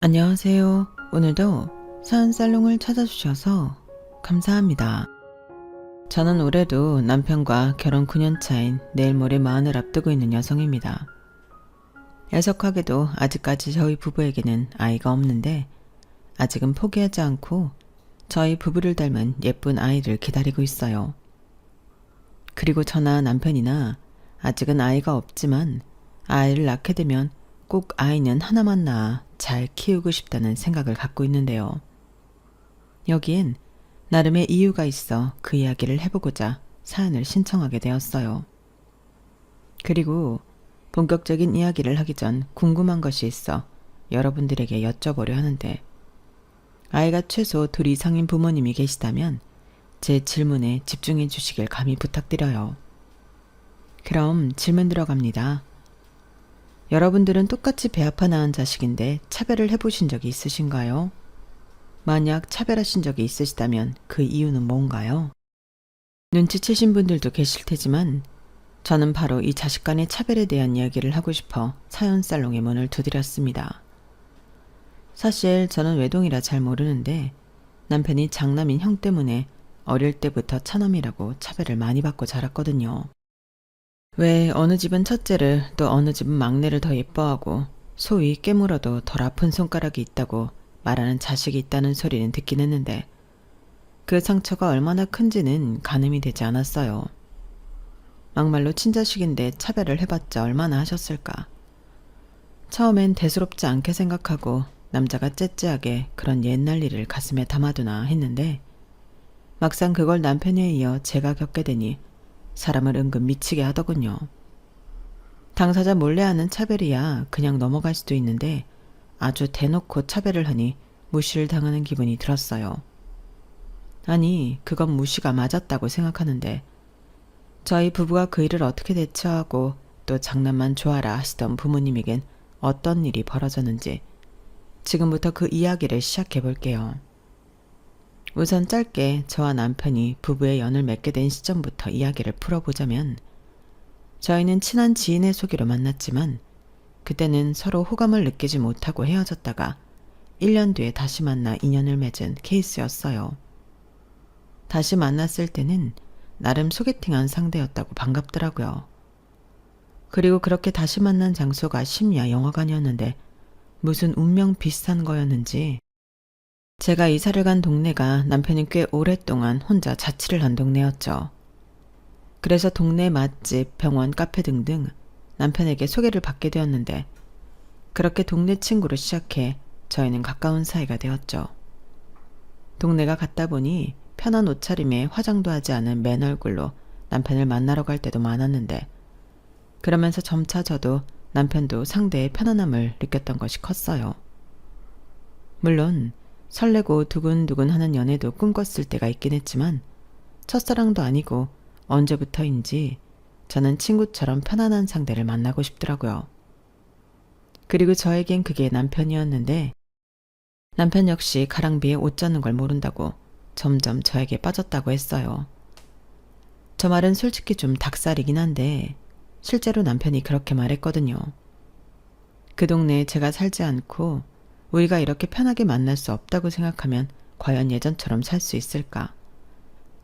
안녕하세요. 오늘도 사연살롱을 찾아주셔서 감사합니다. 저는 올해도 남편과 결혼 9년 차인 내일 모레 마흔을 앞두고 있는 여성입니다. 애석하게도 아직까지 저희 부부에게는 아이가 없는데 아직은 포기하지 않고 저희 부부를 닮은 예쁜 아이를 기다리고 있어요. 그리고 저나 남편이나 아직은 아이가 없지만 아이를 낳게 되면 꼭 아이는 하나만 낳아 잘 키우고 싶다는 생각을 갖고 있는데요. 여기엔 나름의 이유가 있어 그 이야기를 해보고자 사연을 신청하게 되었어요. 그리고 본격적인 이야기를 하기 전 궁금한 것이 있어 여러분들에게 여쭤보려 하는데, 아이가 최소 둘 이상인 부모님이 계시다면 제 질문에 집중해 주시길 감히 부탁드려요. 그럼 질문 들어갑니다. 여러분들은 똑같이 배 아파 낳은 자식인데 차별을 해보신 적이 있으신가요? 만약 차별하신 적이 있으시다면 그 이유는 뭔가요? 눈치채신 분들도 계실 테지만 저는 바로 이 자식 간의 차별에 대한 이야기를 하고 싶어 사연살롱의 문을 두드렸습니다. 사실 저는 외동이라 잘 모르는데 남편이 장남인 형 때문에 어릴 때부터 차남이라고 차별을 많이 받고 자랐거든요. 왜 어느 집은 첫째를 또 어느 집은 막내를 더 예뻐하고 소위 깨물어도 덜 아픈 손가락이 있다고 말하는 자식이 있다는 소리는 듣긴 했는데 그 상처가 얼마나 큰지는 가늠이 되지 않았어요. 막말로 친자식인데 차별을 해봤자 얼마나 하셨을까. 처음엔 대수롭지 않게 생각하고 남자가 째째하게 그런 옛날 일을 가슴에 담아두나 했는데 막상 그걸 남편에 이어 제가 겪게 되니 사람을 은근 미치게 하더군요. 당사자 몰래 하는 차별이야 그냥 넘어갈 수도 있는데 아주 대놓고 차별을 하니 무시를 당하는 기분이 들었어요. 아니, 그건 무시가 맞았다고 생각하는데 저희 부부가 그 일을 어떻게 대처하고 또 장난만 좋아라 하시던 부모님에겐 어떤 일이 벌어졌는지 지금부터 그 이야기를 시작해 볼게요. 우선 짧게 저와 남편이 부부의 연을 맺게 된 시점부터 이야기를 풀어보자면, 저희는 친한 지인의 소개로 만났지만 그때는 서로 호감을 느끼지 못하고 헤어졌다가 1년 뒤에 다시 만나 인연을 맺은 케이스였어요. 다시 만났을 때는 나름 소개팅한 상대였다고 반갑더라고요. 그리고 그렇게 다시 만난 장소가 심야 영화관이었는데 무슨 운명 비슷한 거였는지 제가 이사를 간 동네가 남편이 꽤 오랫동안 혼자 자취를 한 동네였죠. 그래서 동네 맛집, 병원, 카페 등등 남편에게 소개를 받게 되었는데 그렇게 동네 친구로 시작해 저희는 가까운 사이가 되었죠. 동네가 같다 보니 편한 옷차림에 화장도 하지 않은 맨 얼굴로 남편을 만나러 갈 때도 많았는데 그러면서 점차 저도 남편도 상대의 편안함을 느꼈던 것이 컸어요. 물론 설레고 두근두근하는 연애도 꿈꿨을 때가 있긴 했지만 첫사랑도 아니고 언제부터인지 저는 친구처럼 편안한 상대를 만나고 싶더라고요. 그리고 저에겐 그게 남편이었는데 남편 역시 가랑비에 옷 젖는 걸 모른다고 점점 저에게 빠졌다고 했어요. 저 말은 솔직히 좀 닭살이긴 한데 실제로 남편이 그렇게 말했거든요. 그 동네에 제가 살지 않고 우리가 이렇게 편하게 만날 수 없다고 생각하면 과연 예전처럼 살 수 있을까?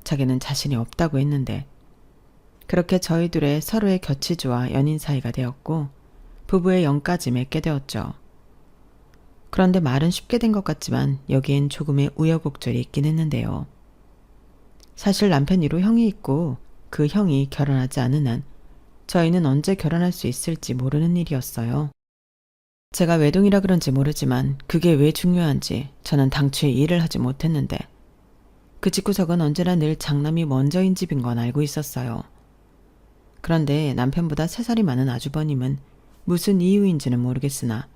자기는 자신이 없다고 했는데 그렇게 저희 둘의 서로의 곁이 좋아 연인 사이가 되었고 부부의 연까지 맺게 되었죠. 그런데 말은 쉽게 된 것 같지만 여기엔 조금의 우여곡절이 있긴 했는데요. 사실 남편 이로 형이 있고 그 형이 결혼하지 않은 한 저희는 언제 결혼할 수 있을지 모르는 일이었어요. 제가 외동이라 그런지 모르지만 그게 왜 중요한지 저는 당초에 이해를 하지 못했는데 그 집구석은 언제나 늘 장남이 먼저인 집인 건 알고 있었어요. 그런데 남편보다 3살이 많은 아주버님은 무슨 이유인지는 모르겠으나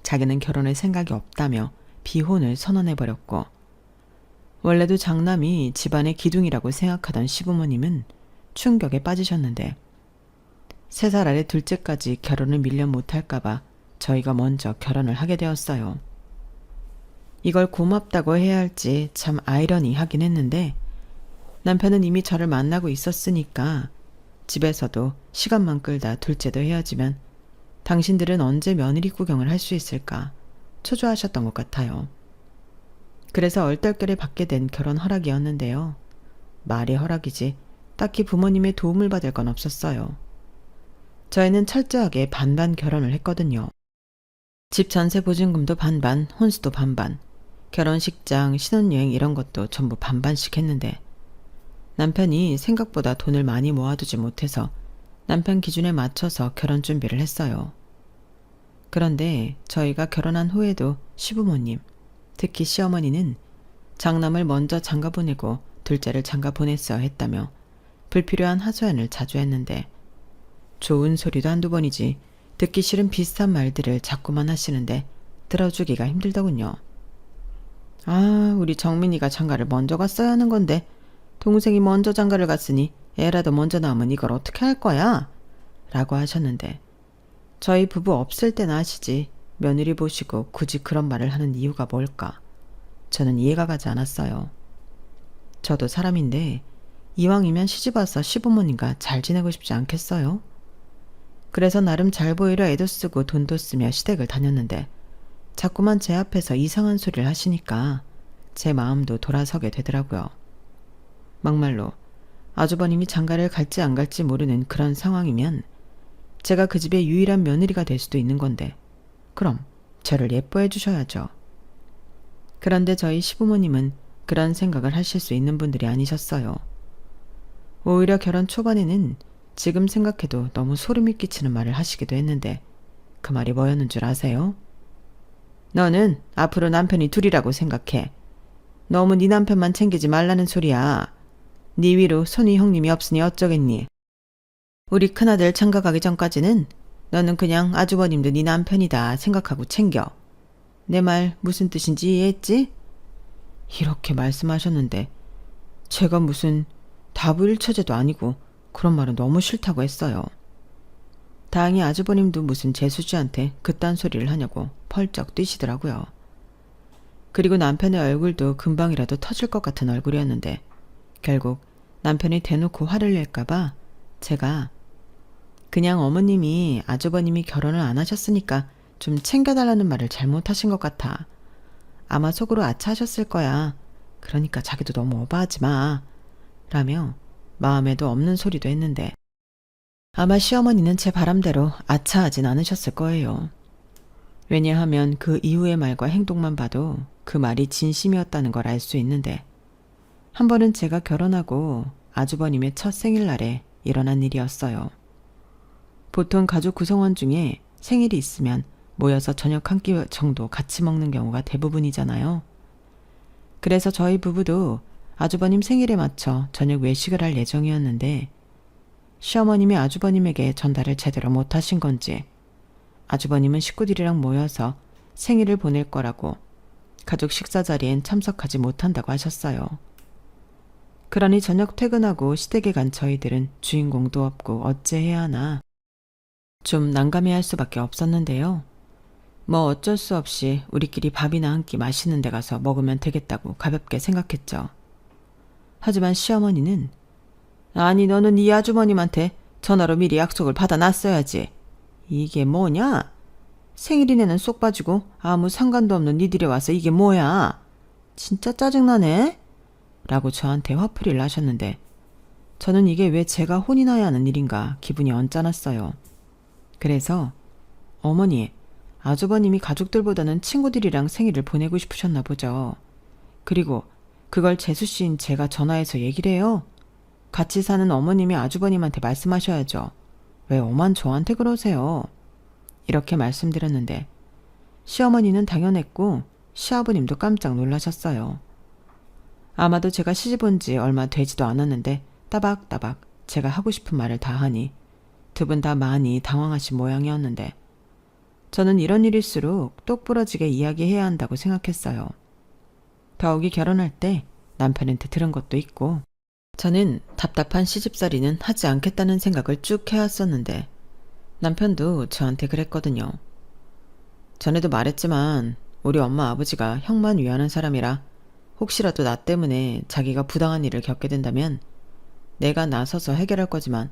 자기는 결혼할 생각이 없다며 비혼을 선언해버렸고, 원래도 장남이 집안의 기둥이라고 생각하던 시부모님은 충격에 빠지셨는데 3살 아래 둘째까지 결혼을 밀려 못할까봐 저희가 먼저 결혼을 하게 되었어요. 이걸 고맙다고 해야 할지 참 아이러니하긴 했는데 남편은 이미 저를 만나고 있었으니까 집에서도 시간만 끌다 둘째도 헤어지면 당신들은 언제 며느리 구경을 할 수 있을까 초조하셨던 것 같아요. 그래서 얼떨결에 받게 된 결혼 허락이었는데요. 말이 허락이지 딱히 부모님의 도움을 받을 건 없었어요. 저희는 철저하게 반반 결혼을 했거든요. 집 전세 보증금도 반반, 혼수도 반반, 결혼식장, 신혼여행 이런 것도 전부 반반씩 했는데 남편이 생각보다 돈을 많이 모아두지 못해서 남편 기준에 맞춰서 결혼 준비를 했어요. 그런데 저희가 결혼한 후에도 시부모님, 특히 시어머니는 장남을 먼저 장가 보내고 둘째를 장가 보냈어야 했다며 불필요한 하소연을 자주 했는데 좋은 소리도 한두 번이지 듣기 싫은 비슷한 말들을 자꾸만 하시는데 들어주기가 힘들더군요. 아, 우리 정민이가 장가를 먼저 갔어야 하는 건데 동생이 먼저 장가를 갔으니 애라도 먼저 낳으면 이걸 어떻게 할 거야? 라고 하셨는데 저희 부부 없을 때나 하시지 며느리 보시고 굳이 그런 말을 하는 이유가 뭘까? 저는 이해가 가지 않았어요. 저도 사람인데 이왕이면 시집와서 시부모님과 잘 지내고 싶지 않겠어요? 그래서 나름 잘 보이려 애도 쓰고 돈도 쓰며 시댁을 다녔는데 자꾸만 제 앞에서 이상한 소리를 하시니까 제 마음도 돌아서게 되더라고요. 막말로 아주버님이 장가를 갈지 안 갈지 모르는 그런 상황이면 제가 그 집의 유일한 며느리가 될 수도 있는 건데 그럼 저를 예뻐해 주셔야죠. 그런데 저희 시부모님은 그런 생각을 하실 수 있는 분들이 아니셨어요. 오히려 결혼 초반에는 지금 생각해도 너무 소름이 끼치는 말을 하시기도 했는데 그 말이 뭐였는 줄 아세요? 너는 앞으로 남편이 둘이라고 생각해. 너무 네 남편만 챙기지 말라는 소리야. 네 위로 손위 형님이 없으니 어쩌겠니? 우리 큰아들 장가 가기 전까지는 너는 그냥 아주버님도 네 남편이다 생각하고 챙겨. 내 말 무슨 뜻인지 이해했지? 이렇게 말씀하셨는데 제가 무슨 다부일처제도 아니고 그런 말은 너무 싫다고 했어요. 다행히 아주버님도 무슨 재수지한테 그딴 소리를 하냐고 펄쩍 뛰시더라고요. 그리고 남편의 얼굴도 금방이라도 터질 것 같은 얼굴이었는데 결국 남편이 대놓고 화를 낼까봐 제가 그냥 어머님이 아주버님이 결혼을 안 하셨으니까 좀 챙겨달라는 말을 잘못하신 것 같아. 아마 속으로 아차하셨을 거야. 그러니까 자기도 너무 오버하지 마. 라며 마음에도 없는 소리도 했는데 아마 시어머니는 제 바람대로 아차하진 않으셨을 거예요. 왜냐하면 그 이후의 말과 행동만 봐도 그 말이 진심이었다는 걸 알 수 있는데 한 번은 제가 결혼하고 아주버님의 첫 생일날에 일어난 일이었어요. 보통 가족 구성원 중에 생일이 있으면 모여서 저녁 한 끼 정도 같이 먹는 경우가 대부분이잖아요. 그래서 저희 부부도 아주버님 생일에 맞춰 저녁 외식을 할 예정이었는데 시어머님이 아주버님에게 전달을 제대로 못하신 건지 아주버님은 식구들이랑 모여서 생일을 보낼 거라고 가족 식사 자리엔 참석하지 못한다고 하셨어요. 그러니 저녁 퇴근하고 시댁에 간 저희들은 주인공도 없고 어째해야 하나 좀 난감해할 수밖에 없었는데요. 뭐 어쩔 수 없이 우리끼리 밥이나 한 끼 맛있는 데 가서 먹으면 되겠다고 가볍게 생각했죠. 하지만 시어머니는 아니 너는 이 아주머님한테 전화로 미리 약속을 받아놨어야지. 이게 뭐냐? 생일이네는 쏙 빠지고 아무 상관도 없는 니들이 와서 이게 뭐야? 진짜 짜증나네? 라고 저한테 화풀이를 하셨는데 저는 이게 왜 제가 혼이 나야 하는 일인가 기분이 언짢았어요. 그래서 어머니, 아주버님이 가족들보다는 친구들이랑 생일을 보내고 싶으셨나 보죠. 그리고 그걸 재수씨인 제가 전화해서 얘기를 해요. 같이 사는 어머님이 아주버님한테 말씀하셔야죠. 왜 오만 저한테 그러세요? 이렇게 말씀드렸는데 시어머니는 당연했고 시아버님도 깜짝 놀라셨어요. 아마도 제가 시집 온 지 얼마 되지도 않았는데 따박따박 제가 하고 싶은 말을 다 하니 두 분 다 많이 당황하신 모양이었는데 저는 이런 일일수록 똑부러지게 이야기해야 한다고 생각했어요. 더욱이 결혼할 때 남편한테 들은 것도 있고 저는 답답한 시집살이는 하지 않겠다는 생각을 쭉 해왔었는데 남편도 저한테 그랬거든요. 전에도 말했지만 우리 엄마 아버지가 형만 위하는 사람이라 혹시라도 나 때문에 자기가 부당한 일을 겪게 된다면 내가 나서서 해결할 거지만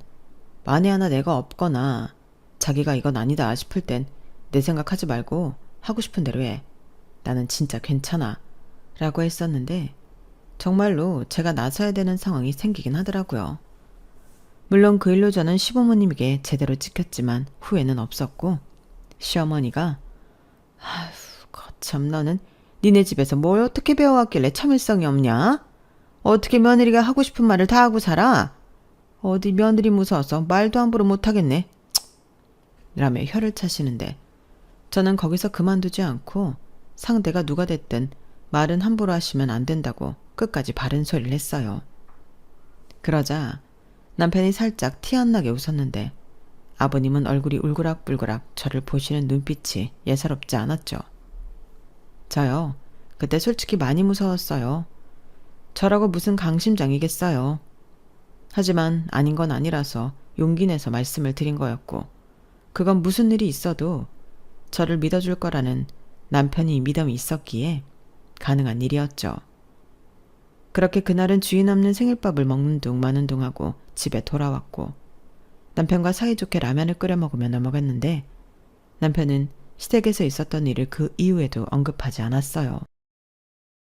만에 하나 내가 없거나 자기가 이건 아니다 싶을 땐 내 생각하지 말고 하고 싶은 대로 해. 나는 진짜 괜찮아 라고 했었는데 정말로 제가 나서야 되는 상황이 생기긴 하더라고요. 물론 그 일로 저는 시부모님에게 제대로 찍혔지만 후회는 없었고 시어머니가 아휴 거참 너는 니네 집에서 뭘 어떻게 배워왔길래 참을성이 없냐? 어떻게 며느리가 하고 싶은 말을 다 하고 살아? 어디 며느리 무서워서 말도 함부로 못하겠네. 라며 혀를 차시는데 저는 거기서 그만두지 않고 상대가 누가 됐든 말은 함부로 하시면 안 된다고 끝까지 바른 소리를 했어요. 그러자 남편이 살짝 티 안 나게 웃었는데 아버님은 얼굴이 울그락불그락 저를 보시는 눈빛이 예사롭지 않았죠. 저요. 그때 솔직히 많이 무서웠어요. 저라고 무슨 강심장이겠어요. 하지만 아닌 건 아니라서 용기 내서 말씀을 드린 거였고 그건 무슨 일이 있어도 저를 믿어줄 거라는 남편이 믿음이 있었기에 가능한 일이었죠. 그렇게 그날은 주인 없는 생일밥을 먹는 둥 마는 둥 하고 집에 돌아왔고 남편과 사이좋게 라면을 끓여 먹으며 넘어갔는데 남편은 시댁에서 있었던 일을 그 이후에도 언급하지 않았어요.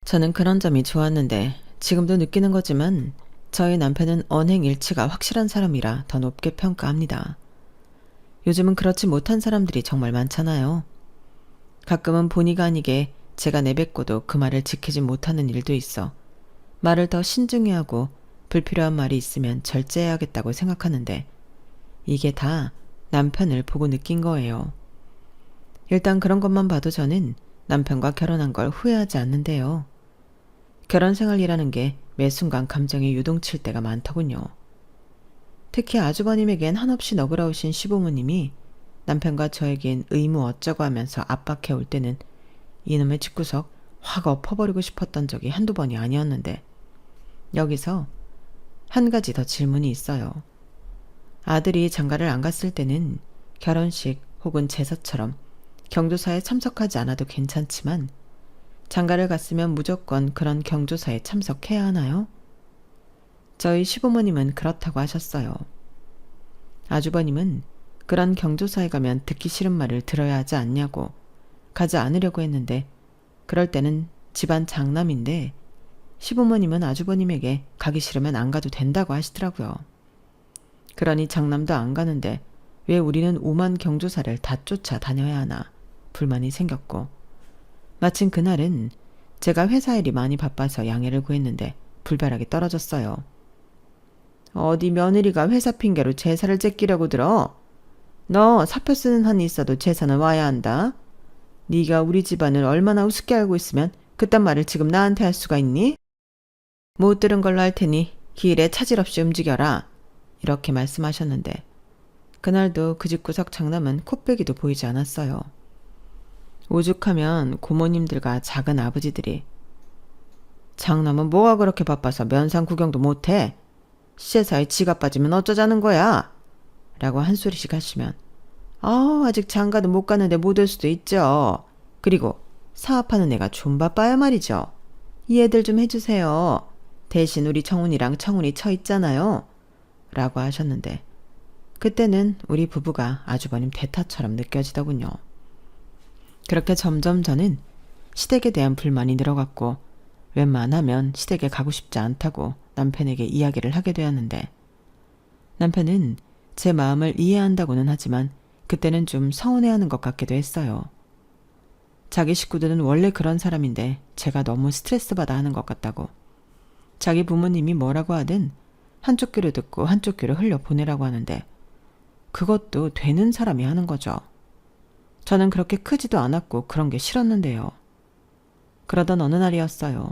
저는 그런 점이 좋았는데 지금도 느끼는 거지만 저희 남편은 언행일치가 확실한 사람이라 더 높게 평가합니다. 요즘은 그렇지 못한 사람들이 정말 많잖아요. 가끔은 본의가 아니게 제가 내뱉고도 그 말을 지키지 못하는 일도 있어 말을 더 신중히 하고 불필요한 말이 있으면 절제해야겠다고 생각하는데 이게 다 남편을 보고 느낀 거예요. 일단 그런 것만 봐도 저는 남편과 결혼한 걸 후회하지 않는데요. 결혼 생활이라는 게 매 순간 감정이 유동칠 때가 많더군요. 특히 아주버님에겐 한없이 너그러우신 시부모님이 남편과 저에겐 의무 어쩌고 하면서 압박해 올 때는 이놈의 집구석 확 엎어버리고 싶었던 적이 한두 번이 아니었는데 여기서 한 가지 더 질문이 있어요. 아들이 장가를 안 갔을 때는 결혼식 혹은 제사처럼 경조사에 참석하지 않아도 괜찮지만 장가를 갔으면 무조건 그런 경조사에 참석해야 하나요? 저희 시부모님은 그렇다고 하셨어요. 아주버님은 그런 경조사에 가면 듣기 싫은 말을 들어야 하지 않냐고 가지 않으려고 했는데 그럴 때는 집안 장남인데 시부모님은 아주버님에게 가기 싫으면 안 가도 된다고 하시더라고요. 그러니 장남도 안 가는데 왜 우리는 오만 경조사를 다 쫓아 다녀야 하나 불만이 생겼고 마침 그날은 제가 회사 일이 많이 바빠서 양해를 구했는데 불발하게 떨어졌어요. 어디 며느리가 회사 핑계로 제사를 제끼려고 들어? 너 사표 쓰는 한이 있어도 제사는 와야 한다. 네가 우리 집안을 얼마나 우습게 알고 있으면 그딴 말을 지금 나한테 할 수가 있니? 못 들은 걸로 할 테니 길에 차질 없이 움직여라. 이렇게 말씀하셨는데 그날도 그 집구석 장남은 코빼기도 보이지 않았어요. 오죽하면 고모님들과 작은 아버지들이 장남은 뭐가 그렇게 바빠서 면상 구경도 못해? 시제사에 지가 빠지면 어쩌자는 거야? 라고 한 소리씩 하시면 아직 장가도 못 갔는데 못 올 수도 있죠. 그리고 사업하는 애가 좀 바빠야 말이죠. 이해들 좀 해주세요. 대신 우리 청운이랑 청운이 처 있잖아요. 라고 하셨는데 그때는 우리 부부가 아주버님 대타처럼 느껴지더군요. 그렇게 점점 저는 시댁에 대한 불만이 늘어갔고 웬만하면 시댁에 가고 싶지 않다고 남편에게 이야기를 하게 되었는데 남편은 제 마음을 이해한다고는 하지만 그때는 좀 서운해하는 것 같기도 했어요. 자기 식구들은 원래 그런 사람인데 제가 너무 스트레스 받아 하는 것 같다고. 자기 부모님이 뭐라고 하든 한쪽 귀로 듣고 한쪽 귀로 흘려 보내라고 하는데 그것도 되는 사람이 하는 거죠. 저는 그렇게 크지도 않았고 그런 게 싫었는데요. 그러던 어느 날이었어요.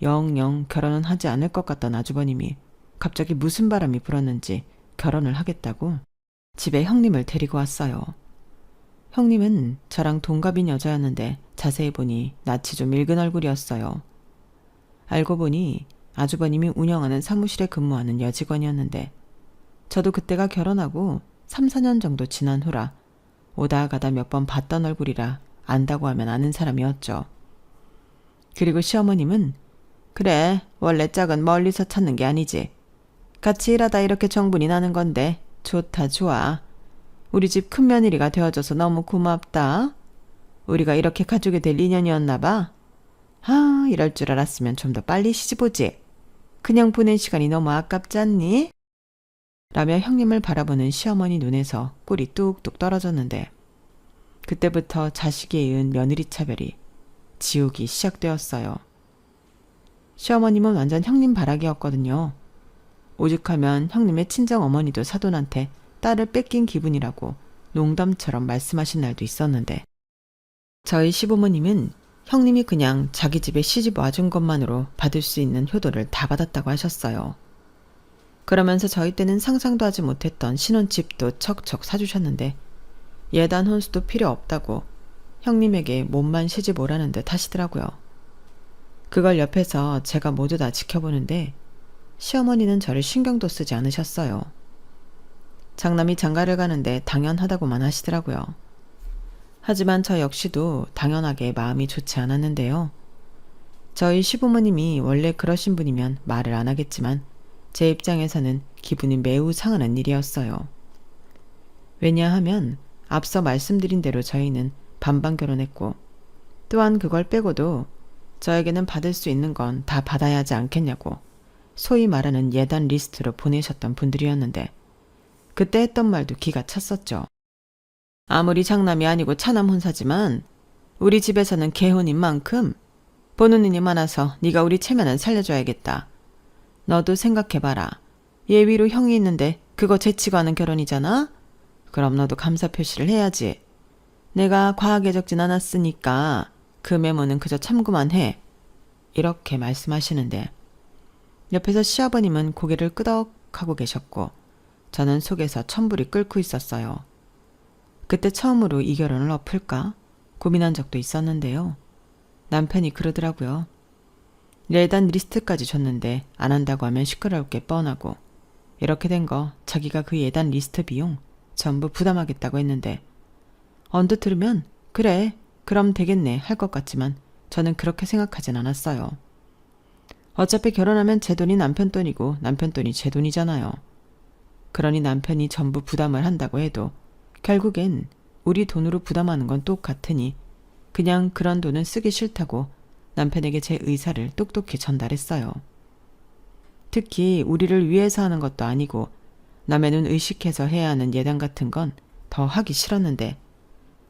영영 결혼은 하지 않을 것 같던 아주버님이 갑자기 무슨 바람이 불었는지 결혼을 하겠다고 집에 형님을 데리고 왔어요. 형님은 저랑 동갑인 여자였는데 자세히 보니 낯이 좀 읽은 얼굴이었어요. 알고 보니 아주버님이 운영하는 사무실에 근무하는 여직원이었는데 저도 그때가 결혼하고 3, 4년 정도 지난 후라 오다 가다 몇 번 봤던 얼굴이라 안다고 하면 아는 사람이었죠. 그리고 시어머님은 그래 원래 짝은 멀리서 찾는 게 아니지. 같이 일하다 이렇게 정분이 나는 건데 좋다 좋아. 우리 집 큰며느리가 되어줘서 너무 고맙다. 우리가 이렇게 가족이 될 인연이었나 봐. 아, 이럴 줄 알았으면 좀 더 빨리 시집오지. 그냥 보낸 시간이 너무 아깝지 않니? 라며 형님을 바라보는 시어머니 눈에서 꿀이 뚝뚝 떨어졌는데 그때부터 자식에 이은 며느리 차별이 지옥이 시작되었어요. 시어머님은 완전 형님 바라기였거든요. 오죽하면 형님의 친정 어머니도 사돈한테 딸을 뺏긴 기분이라고 농담처럼 말씀하신 날도 있었는데 저희 시부모님은 형님이 그냥 자기 집에 시집 와준 것만으로 받을 수 있는 효도를 다 받았다고 하셨어요. 그러면서 저희 때는 상상도 하지 못했던 신혼집도 척척 사주셨는데 예단 혼수도 필요 없다고 형님에게 몸만 시집 오라는 듯 하시더라고요. 그걸 옆에서 제가 모두 다 지켜보는데 시어머니는 저를 신경도 쓰지 않으셨어요. 장남이 장가를 가는데 당연하다고만 하시더라고요. 하지만 저 역시도 당연하게 마음이 좋지 않았는데요. 저희 시부모님이 원래 그러신 분이면 말을 안 하겠지만 제 입장에서는 기분이 매우 상하는 일이었어요. 왜냐하면 앞서 말씀드린 대로 저희는 반반 결혼했고 또한 그걸 빼고도 저에게는 받을 수 있는 건 다 받아야 하지 않겠냐고 소위 말하는 예단 리스트로 보내셨던 분들이었는데 그때 했던 말도 기가 찼었죠. 아무리 장남이 아니고 차남 혼사지만 우리 집에서는 개혼인 만큼 보는 눈이 많아서 네가 우리 체면은 살려줘야겠다. 너도 생각해봐라. 얘 위로 형이 있는데 그거 제치고 하는 결혼이잖아? 그럼 너도 감사 표시를 해야지. 내가 과하게 적진 않았으니까 그 메모는 그저 참고만 해. 이렇게 말씀하시는데 옆에서 시아버님은 고개를 끄덕하고 계셨고 저는 속에서 천불이 끓고 있었어요. 그때 처음으로 이 결혼을 엎을까 고민한 적도 있었는데요. 남편이 그러더라고요. 예단 리스트까지 줬는데 안 한다고 하면 시끄러울 게 뻔하고 이렇게 된 거 자기가 그 예단 리스트 비용 전부 부담하겠다고 했는데 언뜻 들으면 그래 그럼 되겠네 할 것 같지만 저는 그렇게 생각하진 않았어요. 어차피 결혼하면 제 돈이 남편 돈이고 남편 돈이 제 돈이잖아요. 그러니 남편이 전부 부담을 한다고 해도 결국엔 우리 돈으로 부담하는 건 똑같으니 그냥 그런 돈은 쓰기 싫다고 남편에게 제 의사를 똑똑히 전달했어요. 특히 우리를 위해서 하는 것도 아니고 남의 눈 의식해서 해야 하는 예단 같은 건 더 하기 싫었는데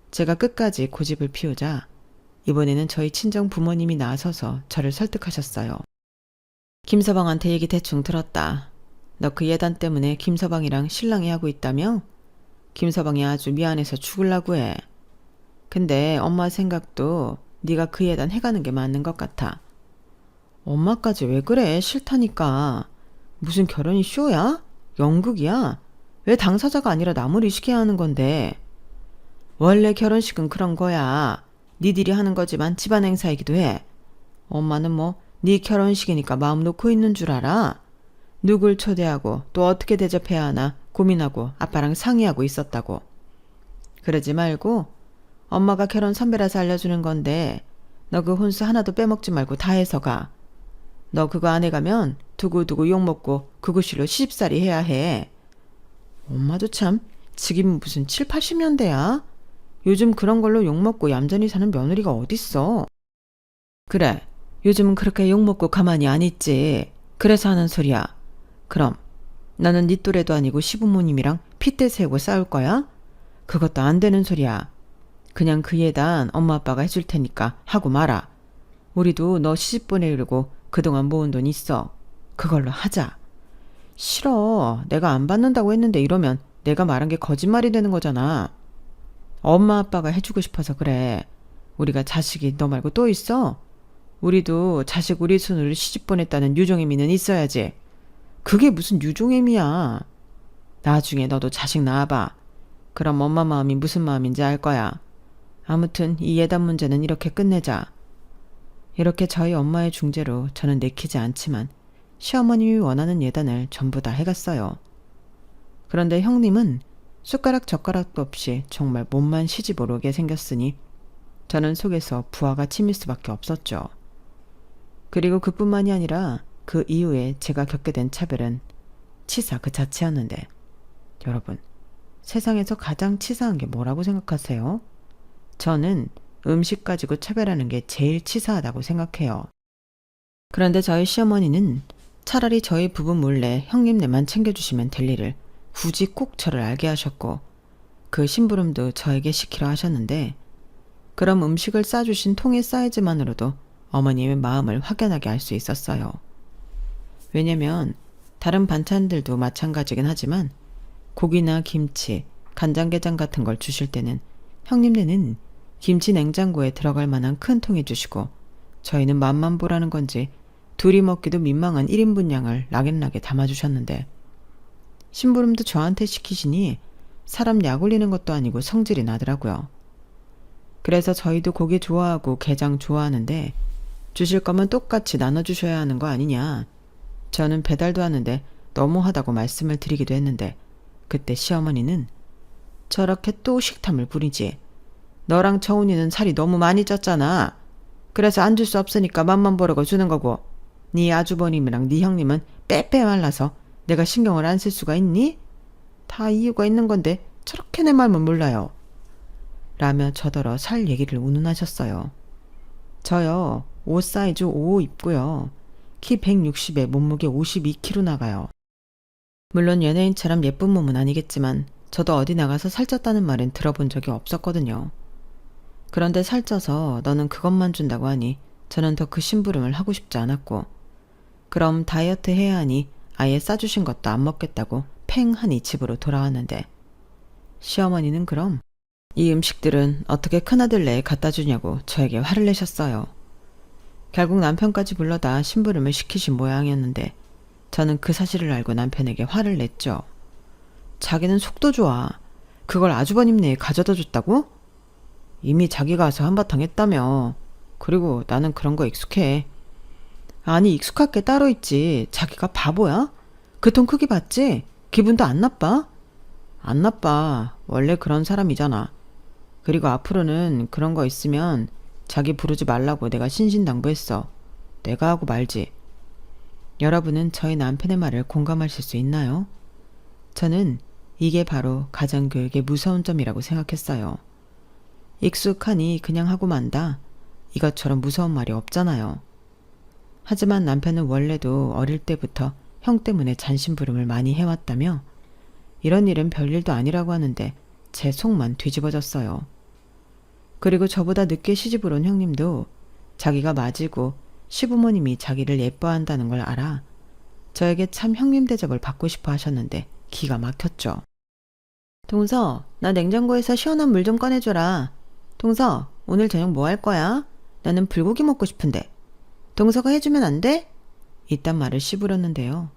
제가 끝까지 고집을 피우자 이번에는 저희 친정 부모님이 나서서 저를 설득하셨어요. 김서방한테 얘기 대충 들었다. 너 그 예단 때문에 김서방이랑 신랑이 하고 있다며? 김서방이 아주 미안해서 죽을라고 해. 근데 엄마 생각도 네가 그 예단 해가는 게 맞는 것 같아. 엄마까지 왜 그래? 싫다니까. 무슨 결혼이 쇼야? 연극이야? 왜 당사자가 아니라 남을 의식해야 하는 건데? 원래 결혼식은 그런 거야. 니들이 하는 거지만 집안 행사이기도 해. 엄마는 뭐 네 결혼식이니까 마음 놓고 있는 줄 알아? 누굴 초대하고 또 어떻게 대접해야 하나 고민하고 아빠랑 상의하고 있었다고. 그러지 말고 엄마가 결혼 선배라서 알려주는 건데 너 그 혼수 하나도 빼먹지 말고 다 해서 가. 너 그거 안 해가면 두고두고 욕먹고 그구실로 시집살이 해야 해. 엄마도 참 지금 무슨 7, 80년대야? 요즘 그런 걸로 욕먹고 얌전히 사는 며느리가 어딨어. 그래, 요즘은 그렇게 욕먹고 가만히 안 있지. 그래서 하는 소리야. 그럼 나는 네 또래도 아니고 시부모님이랑 핏대 세우고 싸울 거야? 그것도 안 되는 소리야. 그냥 그 예단 엄마 아빠가 해줄 테니까 하고 말아. 우리도 너 시집 보내려고 그동안 모은 돈 있어. 그걸로 하자. 싫어. 내가 안 받는다고 했는데 이러면 내가 말한 게 거짓말이 되는 거잖아. 엄마 아빠가 해주고 싶어서 그래. 우리가 자식이 너 말고 또 있어? 우리도 자식 우리 손으로 시집 보냈다는 유종의미는 있어야지. 그게 무슨 유종의미야. 나중에 너도 자식 낳아봐. 그럼 엄마 마음이 무슨 마음인지 알 거야. 아무튼 이 예단 문제는 이렇게 끝내자. 이렇게 저희 엄마의 중재로 저는 내키지 않지만 시어머님이 원하는 예단을 전부 다 해갔어요. 그런데 형님은 숟가락 젓가락도 없이 정말 몸만 시집 오르게 생겼으니 저는 속에서 부하가 치밀 수밖에 없었죠. 그리고 그뿐만이 아니라 그 이후에 제가 겪게 된 차별은 치사 그 자체였는데 여러분, 세상에서 가장 치사한 게 뭐라고 생각하세요? 저는 음식 가지고 차별하는 게 제일 치사하다고 생각해요. 그런데 저희 시어머니는 차라리 저희 부부 몰래 형님네만 챙겨주시면 될 일을 굳이 꼭 저를 알게 하셨고 그 심부름도 저에게 시키려 하셨는데 그럼 음식을 싸주신 통의 사이즈만으로도 어머님의 마음을 확연하게 알 수 있었어요. 왜냐면 다른 반찬들도 마찬가지긴 하지만 고기나 김치, 간장게장 같은 걸 주실 때는 형님네는 김치 냉장고에 들어갈 만한 큰 통에 주시고 저희는 맛만 보라는 건지 둘이 먹기도 민망한 1인분 양을 락앤락에 담아주셨는데 심부름도 저한테 시키시니 사람 약 올리는 것도 아니고 성질이 나더라고요. 그래서 저희도 고기 좋아하고 게장 좋아하는데 주실 거면 똑같이 나눠주셔야 하는 거 아니냐. 저는 배달도 하는데 너무하다고 말씀을 드리기도 했는데 그때 시어머니는 저렇게 또 식탐을 부리지. 너랑 처훈이는 살이 너무 많이 쪘잖아. 그래서 안 줄 수 없으니까 맛만 보려고 주는 거고 네 아주버님이랑 네 형님은 빼빼 말라서 내가 신경을 안 쓸 수가 있니? 다 이유가 있는 건데 저렇게 내 말만 몰라요. 라며 저더러 살 얘기를 운운하셨어요. 저요. 옷 사이즈 5 입고요. 키 160에 몸무게 52kg 나가요. 물론 연예인처럼 예쁜 몸은 아니겠지만 저도 어디 나가서 살쪘다는 말은 들어본 적이 없었거든요. 그런데 살쪄서 너는 그것만 준다고 하니 저는 더 그 심부름을 하고 싶지 않았고 그럼 다이어트 해야 하니 아예 싸주신 것도 안 먹겠다고 팽하니 집으로 돌아왔는데 시어머니는 그럼 이 음식들은 어떻게 큰아들네에 갖다 주냐고 저에게 화를 내셨어요. 결국 남편까지 불러다 심부름을 시키신 모양이었는데 저는 그 사실을 알고 남편에게 화를 냈죠. 자기는 속도 좋아. 그걸 아주버님네에 가져다 줬다고? 이미 자기가 와서 한바탕 했다며. 그리고 나는 그런 거 익숙해. 아니 익숙할 게 따로 있지. 자기가 바보야? 그 통 크기 봤지? 기분도 안 나빠? 안 나빠. 원래 그런 사람이잖아. 그리고 앞으로는 그런 거 있으면 자기 부르지 말라고 내가 신신당부했어. 내가 하고 말지. 여러분은 저희 남편의 말을 공감하실 수 있나요? 저는 이게 바로 가정교육의 무서운 점이라고 생각했어요. 익숙하니 그냥 하고 만다. 이것처럼 무서운 말이 없잖아요. 하지만 남편은 원래도 어릴 때부터 형 때문에 잔심부름을 많이 해왔다며 이런 일은 별일도 아니라고 하는데 제 속만 뒤집어졌어요. 그리고 저보다 늦게 시집을 온 형님도 자기가 맞이고 시부모님이 자기를 예뻐한다는 걸 알아 저에게 참 형님 대접을 받고 싶어 하셨는데 기가 막혔죠. 동서, 나 냉장고에서 시원한 물 좀 꺼내줘라. 동서, 오늘 저녁 뭐 할 거야? 나는 불고기 먹고 싶은데. 동서가 해주면 안 돼? 이딴 말을 씹으렸는데요.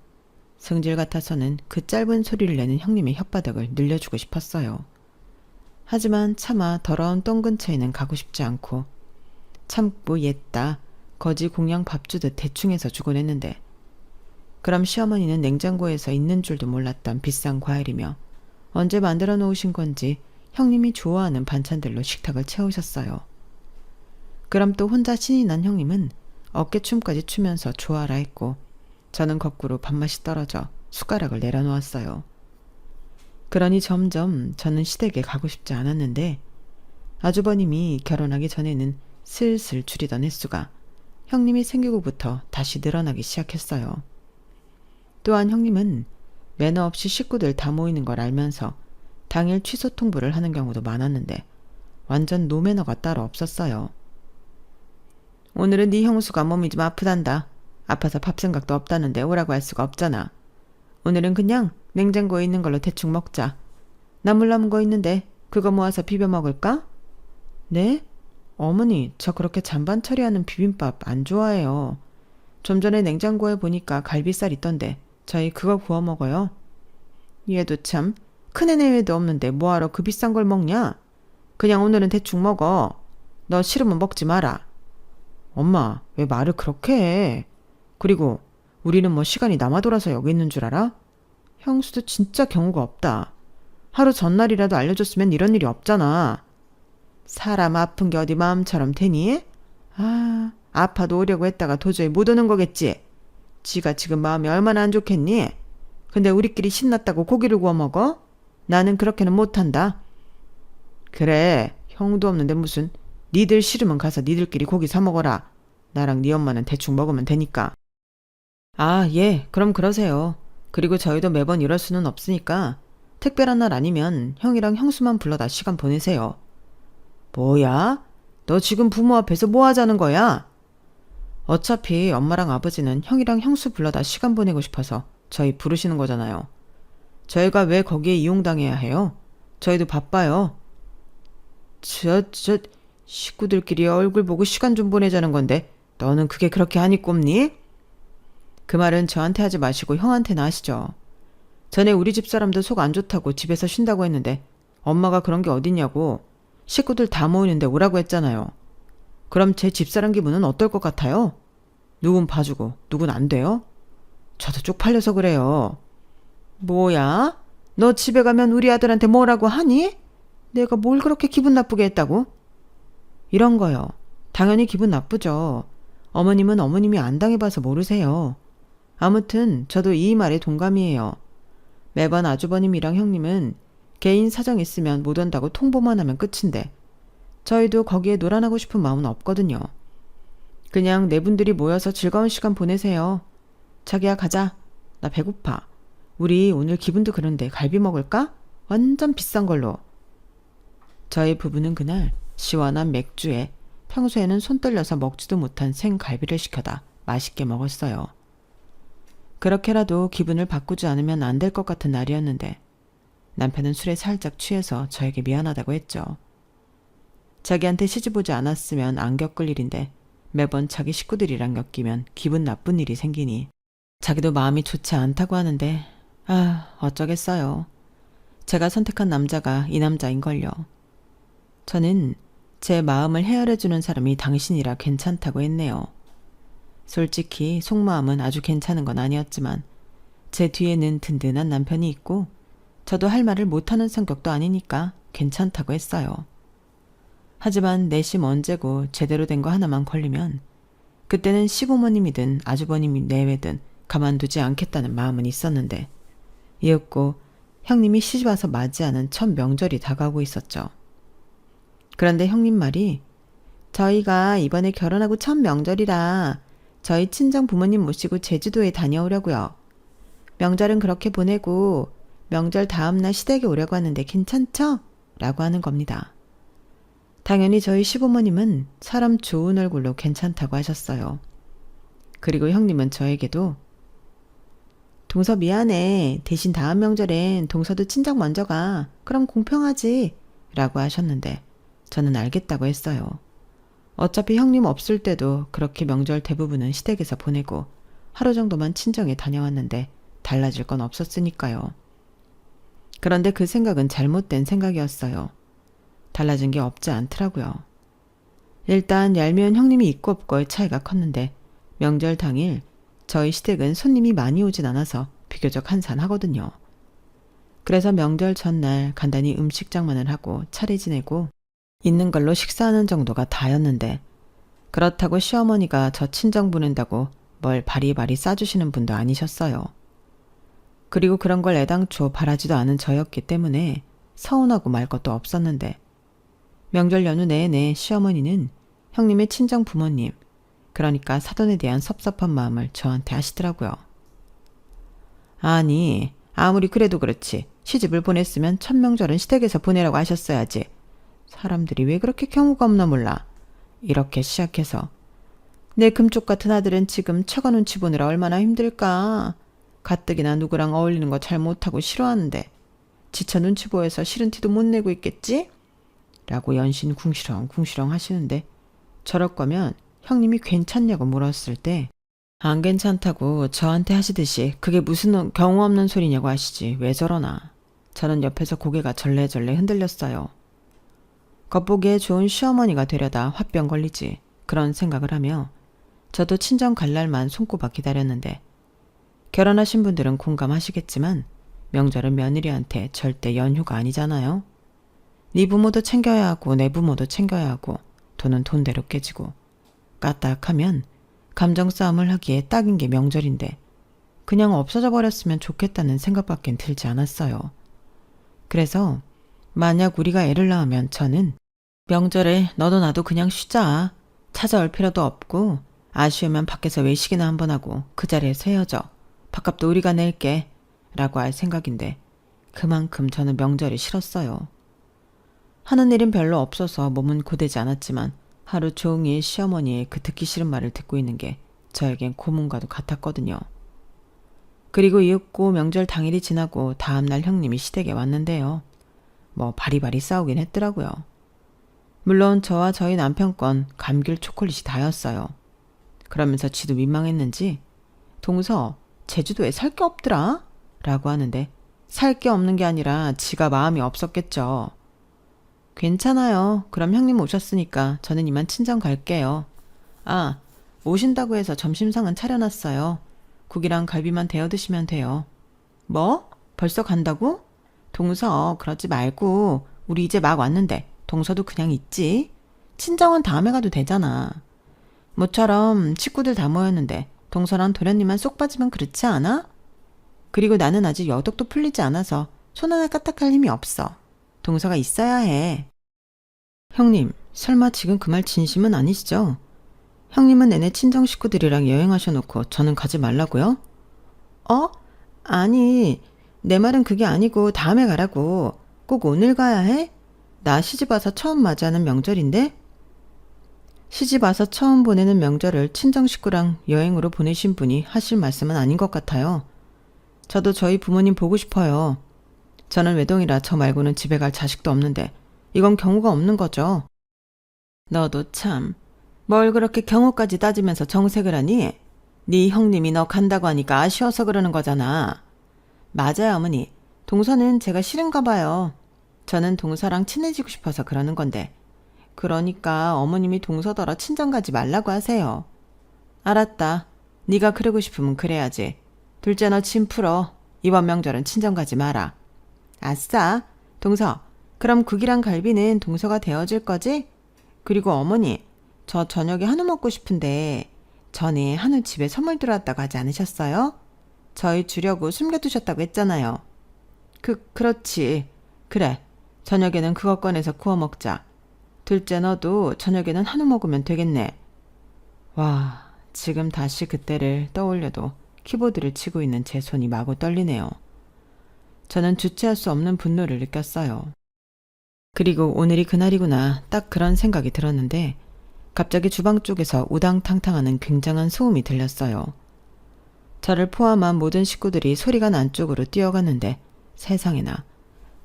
성질 같아서는 그 짧은 소리를 내는 형님의 혓바닥을 늘려주고 싶었어요. 하지만 차마 더러운 똥 근처에는 가고 싶지 않고 참고 옛다 거지 공양 밥 주듯 대충 해서 주곤 했는데 그럼 시어머니는 냉장고에서 있는 줄도 몰랐던 비싼 과일이며 언제 만들어 놓으신 건지 형님이 좋아하는 반찬들로 식탁을 채우셨어요. 그럼 또 혼자 신이 난 형님은 어깨춤까지 추면서 좋아라 했고 저는 거꾸로 밥맛이 떨어져 숟가락을 내려놓았어요. 그러니 점점 저는 시댁에 가고 싶지 않았는데 아주버님이 결혼하기 전에는 슬슬 줄이던 횟수가 형님이 생기고부터 다시 늘어나기 시작했어요. 또한 형님은 매너 없이 식구들 다 모이는 걸 알면서 당일 취소 통보를 하는 경우도 많았는데 완전 노매너가 따로 없었어요. 오늘은 네 형수가 몸이 좀 아프단다. 아파서 밥 생각도 없다는데 오라고 할 수가 없잖아. 오늘은 그냥 냉장고에 있는 걸로 대충 먹자. 나물 남은 거 있는데 그거 모아서 비벼 먹을까? 네? 어머니, 저 그렇게 잔반 처리하는 비빔밥 안 좋아해요. 좀 전에 냉장고에 보니까 갈비살 있던데 저희 그거 구워 먹어요. 얘도 참 큰애 내외도 없는데 뭐하러 그 비싼 걸 먹냐? 그냥 오늘은 대충 먹어. 너 싫으면 먹지 마라. 엄마, 왜 말을 그렇게 해? 그리고 우리는 뭐 시간이 남아 돌아서 여기 있는 줄 알아? 형수도 진짜 경우가 없다. 하루 전날이라도 알려줬으면 이런 일이 없잖아. 사람 아픈 게 어디 마음처럼 되니? 아, 아파도 오려고 했다가 도저히 못 오는 거겠지. 지가 지금 마음이 얼마나 안 좋겠니? 근데 우리끼리 신났다고 고기를 구워 먹어? 나는 그렇게는 못한다. 그래, 형도 없는데 무슨 니들 싫으면 가서 니들끼리 고기 사 먹어라. 나랑 네 엄마는 대충 먹으면 되니까. 아, 예, 그럼 그러세요. 그리고 저희도 매번 이럴 수는 없으니까 특별한 날 아니면 형이랑 형수만 불러다 시간 보내세요. 뭐야? 너 지금 부모 앞에서 뭐 하자는 거야? 어차피 엄마랑 아버지는 형이랑 형수 불러다 시간 보내고 싶어서 저희 부르시는 거잖아요. 저희가 왜 거기에 이용당해야 해요? 저희도 바빠요. 식구들끼리 얼굴 보고 시간 좀 보내자는 건데 너는 그게 그렇게 한이 꼽니? 그 말은 저한테 하지 마시고 형한테나 하시죠. 전에 우리 집사람도 속 안 좋다고 집에서 쉰다고 했는데 엄마가 그런 게 어딨냐고 식구들 다 모이는데 오라고 했잖아요. 그럼 제 집사람 기분은 어떨 것 같아요? 누군 봐주고 누군 안 돼요? 저도 쪽팔려서 그래요. 뭐야? 너 집에 가면 우리 아들한테 뭐라고 하니? 내가 뭘 그렇게 기분 나쁘게 했다고? 이런 거요. 당연히 기분 나쁘죠. 어머님은 어머님이 안 당해봐서 모르세요. 아무튼 저도 이 말에 동감이에요. 매번 아주버님이랑 형님은 개인 사정 있으면 못 온다고 통보만 하면 끝인데 저희도 거기에 놀아나고 싶은 마음은 없거든요. 그냥 네 분들이 모여서 즐거운 시간 보내세요. 자기야 가자. 나 배고파. 우리 오늘 기분도 그런데 갈비 먹을까? 완전 비싼 걸로. 저희 부부는 그날 시원한 맥주에 평소에는 손 떨려서 먹지도 못한 생갈비를 시켜다 맛있게 먹었어요. 그렇게라도 기분을 바꾸지 않으면 안 될 것 같은 날이었는데 남편은 술에 살짝 취해서 저에게 미안하다고 했죠. 자기한테 시집오지 않았으면 안 겪을 일인데 매번 자기 식구들이랑 엮이면 기분 나쁜 일이 생기니 자기도 마음이 좋지 않다고 하는데 어쩌겠어요. 제가 선택한 남자가 이 남자인걸요. 저는 제 마음을 헤아려주는 사람이 당신이라 괜찮다고 했네요. 솔직히 속마음은 아주 괜찮은 건 아니었지만 제 뒤에는 든든한 남편이 있고 저도 할 말을 못하는 성격도 아니니까 괜찮다고 했어요. 하지만 내심 언제고 제대로 된 거 하나만 걸리면 그때는 시부모님이든 아주버님이 내외든 가만두지 않겠다는 마음은 있었는데 이윽고 형님이 시집와서 맞이하는 첫 명절이 다가오고 있었죠. 그런데 형님 말이 저희가 이번에 결혼하고 첫 명절이라 저희 친정 부모님 모시고 제주도에 다녀오려고요. 명절은 그렇게 보내고 명절 다음날 시댁에 오려고 하는데 괜찮죠? 라고 하는 겁니다. 당연히 저희 시부모님은 사람 좋은 얼굴로 괜찮다고 하셨어요. 그리고 형님은 저에게도 동서 미안해. 대신 다음 명절엔 동서도 친정 먼저 가. 그럼 공평하지. 라고 하셨는데 저는 알겠다고 했어요. 어차피 형님 없을 때도 그렇게 명절 대부분은 시댁에서 보내고 하루 정도만 친정에 다녀왔는데 달라질 건 없었으니까요. 그런데 그 생각은 잘못된 생각이었어요. 달라진 게 없지 않더라고요. 일단 얄미운 형님이 있고 없고의 차이가 컸는데 명절 당일 저희 시댁은 손님이 많이 오진 않아서 비교적 한산하거든요. 그래서 명절 전날 간단히 음식 장만을 하고 차례 지내고 있는 걸로 식사하는 정도가 다였는데 그렇다고 시어머니가 저 친정 보낸다고 뭘 바리바리 싸주시는 분도 아니셨어요. 그리고 그런 걸 애당초 바라지도 않은 저였기 때문에 서운하고 말 것도 없었는데 명절 연휴 내내 시어머니는 형님의 친정 부모님, 그러니까 사돈에 대한 섭섭한 마음을 저한테 하시더라고요. 아니, 아무리 그래도 그렇지 시집을 보냈으면 첫 명절은 시댁에서 보내라고 하셨어야지. 사람들이 왜 그렇게 경우가 없나 몰라. 이렇게 시작해서 내 금쪽 같은 아들은 지금 처가 눈치 보느라 얼마나 힘들까. 가뜩이나 누구랑 어울리는 거 잘 못하고 싫어하는데 지쳐 눈치 보여서 싫은 티도 못 내고 있겠지? 라고 연신 궁시렁 하시는데 저럴 거면 형님이 괜찮냐고 물었을 때 안 괜찮다고 저한테 하시듯이 그게 무슨 경우 없는 소리냐고 하시지 왜 저러나. 저는 옆에서 고개가 절레절레 흔들렸어요. 겉보기에 좋은 시어머니가 되려다 화병 걸리지 그런 생각을 하며 저도 친정 갈 날만 손꼽아 기다렸는데 결혼하신 분들은 공감하시겠지만 명절은 며느리한테 절대 연휴가 아니잖아요. 네 부모도 챙겨야 하고 내 부모도 챙겨야 하고 돈은 돈대로 깨지고 까딱하면 감정 싸움을 하기에 딱인 게 명절인데 그냥 없어져 버렸으면 좋겠다는 생각밖엔 들지 않았어요. 그래서 만약 우리가 애를 낳으면 저는 명절에 너도 나도 그냥 쉬자. 찾아올 필요도 없고 아쉬우면 밖에서 외식이나 한번 하고 그 자리에서 헤어져. 밥값도 우리가 낼게. 라고 할 생각인데 그만큼 저는 명절이 싫었어요. 하는 일은 별로 없어서 몸은 고되지 않았지만 하루 종일 시어머니의 그 듣기 싫은 말을 듣고 있는 게 저에겐 고문과도 같았거든요. 그리고 이윽고 명절 당일이 지나고 다음날 형님이 시댁에 왔는데요. 뭐 바리바리 싸우긴 했더라고요. 물론 저와 저희 남편 건 감귤 초콜릿이 다였어요. 그러면서 지도 민망했는지 동서 제주도에 살 게 없더라? 라고 하는데 살 게 없는 게 아니라 지가 마음이 없었겠죠. 괜찮아요. 그럼 형님 오셨으니까 저는 이만 친정 갈게요. 아, 오신다고 해서 점심상은 차려놨어요. 국이랑 갈비만 데워 드시면 돼요. 뭐? 벌써 간다고? 동서, 그러지 말고 우리 이제 막 왔는데 동서도 그냥 있지? 친정은 다음에 가도 되잖아. 모처럼 식구들 다 모였는데 동서랑 도련님만 쏙 빠지면 그렇지 않아? 그리고 나는 아직 여독도 풀리지 않아서 손 하나 까딱할 힘이 없어. 동서가 있어야 해. 형님, 설마 지금 그 말 진심은 아니시죠? 형님은 내내 친정 식구들이랑 여행하셔놓고 저는 가지 말라고요? 어? 아니, 내 말은 그게 아니고 다음에 가라고. 꼭 오늘 가야 해? 나 시집와서 처음 맞이하는 명절인데? 시집와서 처음 보내는 명절을 친정 식구랑 여행으로 보내신 분이 하실 말씀은 아닌 것 같아요. 저도 저희 부모님 보고 싶어요. 저는 외동이라 저 말고는 집에 갈 자식도 없는데 이건 경우가 없는 거죠. 너도 참, 뭘 그렇게 경우까지 따지면서 정색을 하니? 네 형님이 너 간다고 하니까 아쉬워서 그러는 거잖아. 맞아요, 어머니. 동서는 제가 싫은가 봐요. 저는 동서랑 친해지고 싶어서 그러는 건데. 그러니까 어머님이 동서더러 친정 가지 말라고 하세요. 알았다. 네가 그러고 싶으면 그래야지. 둘째 너 침 풀어. 이번 명절은 친정 가지 마라. 아싸. 동서, 그럼 국이랑 갈비는 동서가 데워줄 거지? 그리고 어머니, 저 저녁에 한우 먹고 싶은데 전에 한우 집에 선물 들어왔다고 하지 않으셨어요? 저희 주려고 숨겨두셨다고 했잖아요. 그렇지. 그래. 저녁에는 그거 꺼내서 구워 먹자. 둘째 너도 저녁에는 한우 먹으면 되겠네. 와, 지금 다시 그때를 떠올려도 키보드를 치고 있는 제 손이 마구 떨리네요. 저는 주체할 수 없는 분노를 느꼈어요. 그리고 오늘이 그날이구나 딱 그런 생각이 들었는데 갑자기 주방 쪽에서 우당탕탕하는 굉장한 소음이 들렸어요. 저를 포함한 모든 식구들이 소리가 난 쪽으로 뛰어갔는데 세상에나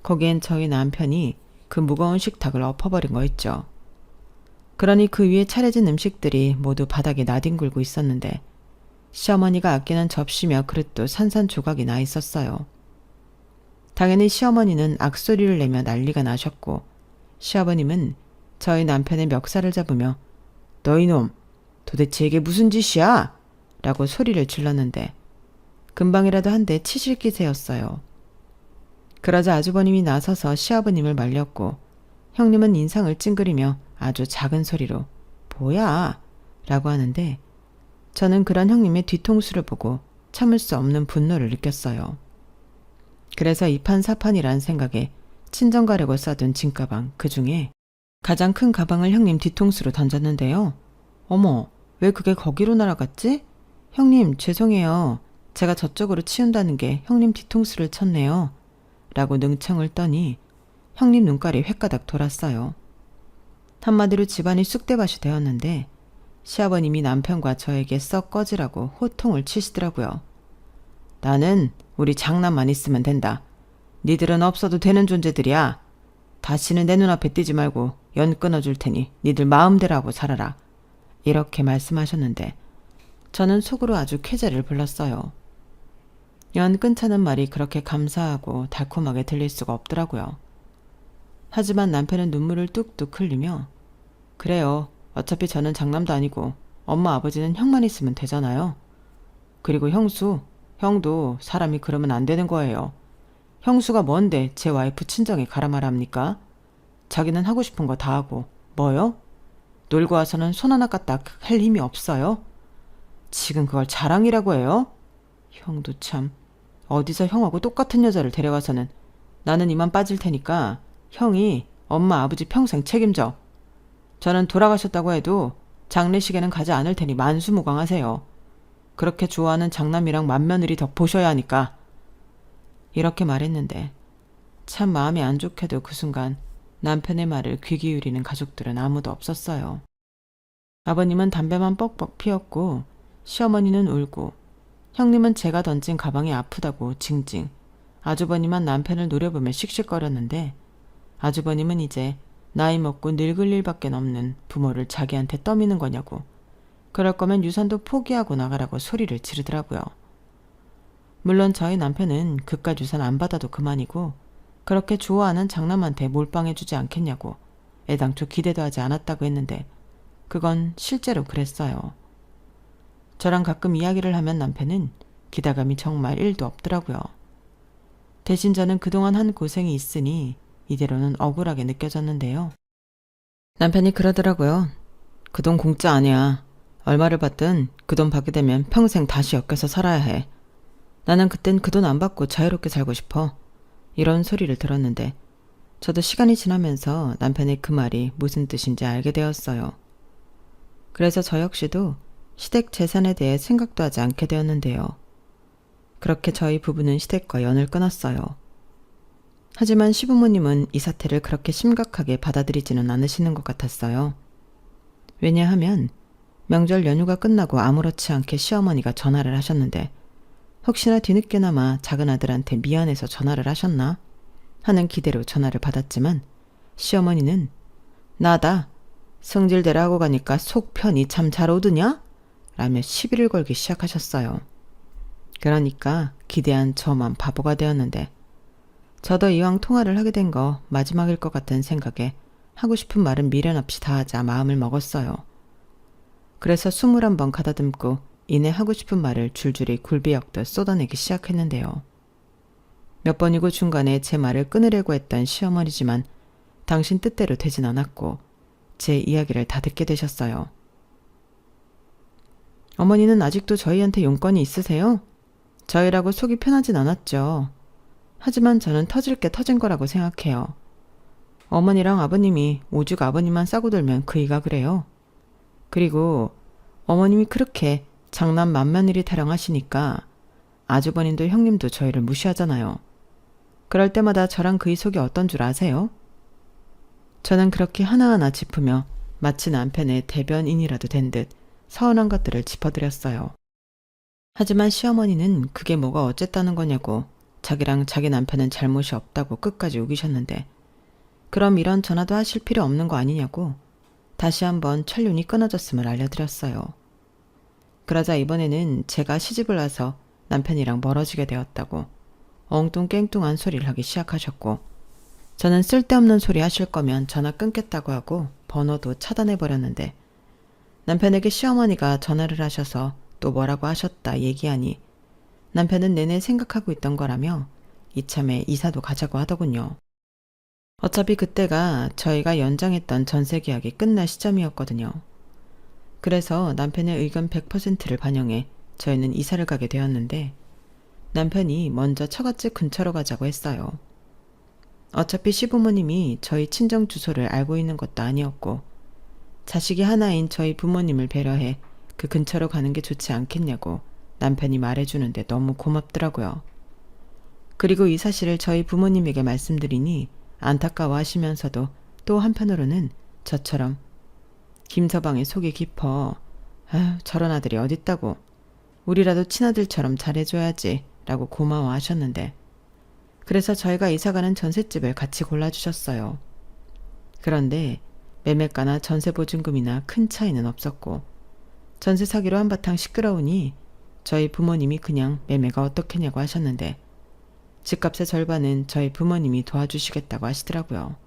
거기엔 저희 남편이 그 무거운 식탁을 엎어버린 거 있죠. 그러니 그 위에 차려진 음식들이 모두 바닥에 나뒹굴고 있었는데 시어머니가 아끼는 접시며 그릇도 산산조각이 나 있었어요. 당연히 시어머니는 악소리를 내며 난리가 나셨고 시아버님은 저희 남편의 멱살을 잡으며 너 이놈 도대체 이게 무슨 짓이야? 라고 소리를 질렀는데 금방이라도 한 대 치실 기세였어요. 그러자 아주버님이 나서서 시아버님을 말렸고 형님은 인상을 찡그리며 아주 작은 소리로 뭐야? 라고 하는데 저는 그런 형님의 뒤통수를 보고 참을 수 없는 분노를 느꼈어요. 그래서 이판사판이란 생각에 친정 가려고 싸둔 짐가방 그 중에 가장 큰 가방을 형님 뒤통수로 던졌는데요. 어머, 왜 그게 거기로 날아갔지? 형님, 죄송해요. 제가 저쪽으로 치운다는 게 형님 뒤통수를 쳤네요. 라고 능청을 떠니 형님 눈깔이 횟가닥 돌았어요. 한마디로 집안이 쑥대밭이 되었는데 시아버님이 남편과 저에게 썩 꺼지라고 호통을 치시더라고요. 나는 우리 장남만 있으면 된다. 니들은 없어도 되는 존재들이야. 다시는 내 눈앞에 띄지 말고 연 끊어줄 테니 니들 마음대로 하고 살아라. 이렇게 말씀하셨는데 저는 속으로 아주 쾌재를 불렀어요. 연 끊자는 말이 그렇게 감사하고 달콤하게 들릴 수가 없더라고요. 하지만 남편은 눈물을 뚝뚝 흘리며 그래요. 어차피 저는 장남도 아니고 엄마 아버지는 형만 있으면 되잖아요. 그리고 형도 사람이 그러면 안 되는 거예요. 형수가 뭔데 제 와이프 친정에 가라 말합니까? 자기는 하고 싶은 거 다 하고 뭐요? 놀고 와서는 손 하나 까딱 할 힘이 없어요? 지금 그걸 자랑이라고 해요? 형도 참 어디서 형하고 똑같은 여자를 데려와서는 나는 이만 빠질 테니까 형이 엄마 아버지 평생 책임져. 저는 돌아가셨다고 해도 장례식에는 가지 않을 테니 만수무강하세요. 그렇게 좋아하는 장남이랑 맏며느리 더 보셔야 하니까. 이렇게 말했는데 참 마음이 안 좋게도 그 순간 남편의 말을 귀 기울이는 가족들은 아무도 없었어요. 아버님은 담배만 뻑뻑 피웠고 시어머니는 울고 형님은 제가 던진 가방이 아프다고 징징, 아주버님은 남편을 노려보며 씩씩거렸는데 아주버님은 이제 나이 먹고 늙을 일밖에 없는 부모를 자기한테 떠미는 거냐고, 그럴 거면 유산도 포기하고 나가라고 소리를 지르더라고요. 물론 저희 남편은 그깟 유산 안 받아도 그만이고 그렇게 좋아하는 장남한테 몰빵해주지 않겠냐고 애당초 기대도 하지 않았다고 했는데 그건 실제로 그랬어요. 저랑 가끔 이야기를 하면 남편은 기대감이 정말 1도 없더라고요. 대신 저는 그동안 한 고생이 있으니 이대로는 억울하게 느껴졌는데요. 남편이 그러더라고요. 그 돈 공짜 아니야. 얼마를 받든 그 돈 받게 되면 평생 다시 엮여서 살아야 해. 나는 그땐 그 돈 안 받고 자유롭게 살고 싶어. 이런 소리를 들었는데 저도 시간이 지나면서 남편의 그 말이 무슨 뜻인지 알게 되었어요. 그래서 저 역시도 시댁 재산에 대해 생각도 하지 않게 되었는데요. 그렇게 저희 부부는 시댁과 연을 끊었어요. 하지만 시부모님은 이 사태를 그렇게 심각하게 받아들이지는 않으시는 것 같았어요. 왜냐하면 명절 연휴가 끝나고 아무렇지 않게 시어머니가 전화를 하셨는데 혹시나 뒤늦게나마 작은 아들한테 미안해서 전화를 하셨나 하는 기대로 전화를 받았지만 시어머니는 나다. 성질대로 하고 가니까 속 편히 참 잘 오드냐? 라며 시비를 걸기 시작하셨어요. 그러니까 기대한 저만 바보가 되었는데 저도 이왕 통화를 하게 된 거 마지막일 것 같은 생각에 하고 싶은 말은 미련 없이 다 하자 마음을 먹었어요. 그래서 21번 가다듬고 이내 하고 싶은 말을 줄줄이 굴비역듯 쏟아내기 시작했는데요. 몇 번이고 중간에 제 말을 끊으려고 했던 시어머니지만 당신 뜻대로 되진 않았고 제 이야기를 다 듣게 되셨어요. 어머니는 아직도 저희한테 용건이 있으세요? 저희라고 속이 편하진 않았죠. 하지만 저는 터질 게 터진 거라고 생각해요. 어머니랑 아버님이 오죽 아버님만 싸고 들면 그이가 그래요. 그리고 어머님이 그렇게 장남 맏며느리 타령하시니까 아주버님도 형님도 저희를 무시하잖아요. 그럴 때마다 저랑 그이 속이 어떤 줄 아세요? 저는 그렇게 하나하나 짚으며 마치 남편의 대변인이라도 된 듯 서운한 것들을 짚어드렸어요. 하지만 시어머니는 그게 뭐가 어쨌다는 거냐고 자기랑 자기 남편은 잘못이 없다고 끝까지 우기셨는데 그럼 이런 전화도 하실 필요 없는 거 아니냐고 다시 한번 천륜이 끊어졌음을 알려드렸어요. 그러자 이번에는 제가 시집을 와서 남편이랑 멀어지게 되었다고 엉뚱깽뚱한 소리를 하기 시작하셨고 저는 쓸데없는 소리 하실 거면 전화 끊겠다고 하고 번호도 차단해버렸는데 남편에게 시어머니가 전화를 하셔서 또 뭐라고 하셨다 얘기하니 남편은 내내 생각하고 있던 거라며 이참에 이사도 가자고 하더군요. 어차피 그때가 저희가 연장했던 전세 계약이 끝날 시점이었거든요. 그래서 남편의 의견 100%를 반영해 저희는 이사를 가게 되었는데 남편이 먼저 처갓집 근처로 가자고 했어요. 어차피 시부모님이 저희 친정 주소를 알고 있는 것도 아니었고 자식이 하나인 저희 부모님을 배려해 그 근처로 가는 게 좋지 않겠냐고 남편이 말해주는데 너무 고맙더라고요. 그리고 이 사실을 저희 부모님에게 말씀드리니 안타까워 하시면서도 또 한편으로는 저처럼 김서방의 속이 깊어. 아휴, 저런 아들이 어딨다고. 우리라도 친아들처럼 잘해줘야지 라고 고마워하셨는데 그래서 저희가 이사가는 전셋집을 같이 골라주셨어요. 그런데 매매가나 전세보증금이나 큰 차이는 없었고 전세 사기로 한바탕 시끄러우니 저희 부모님이 그냥 매매가 어떻겠냐고 하셨는데 집값의 절반은 저희 부모님이 도와주시겠다고 하시더라고요.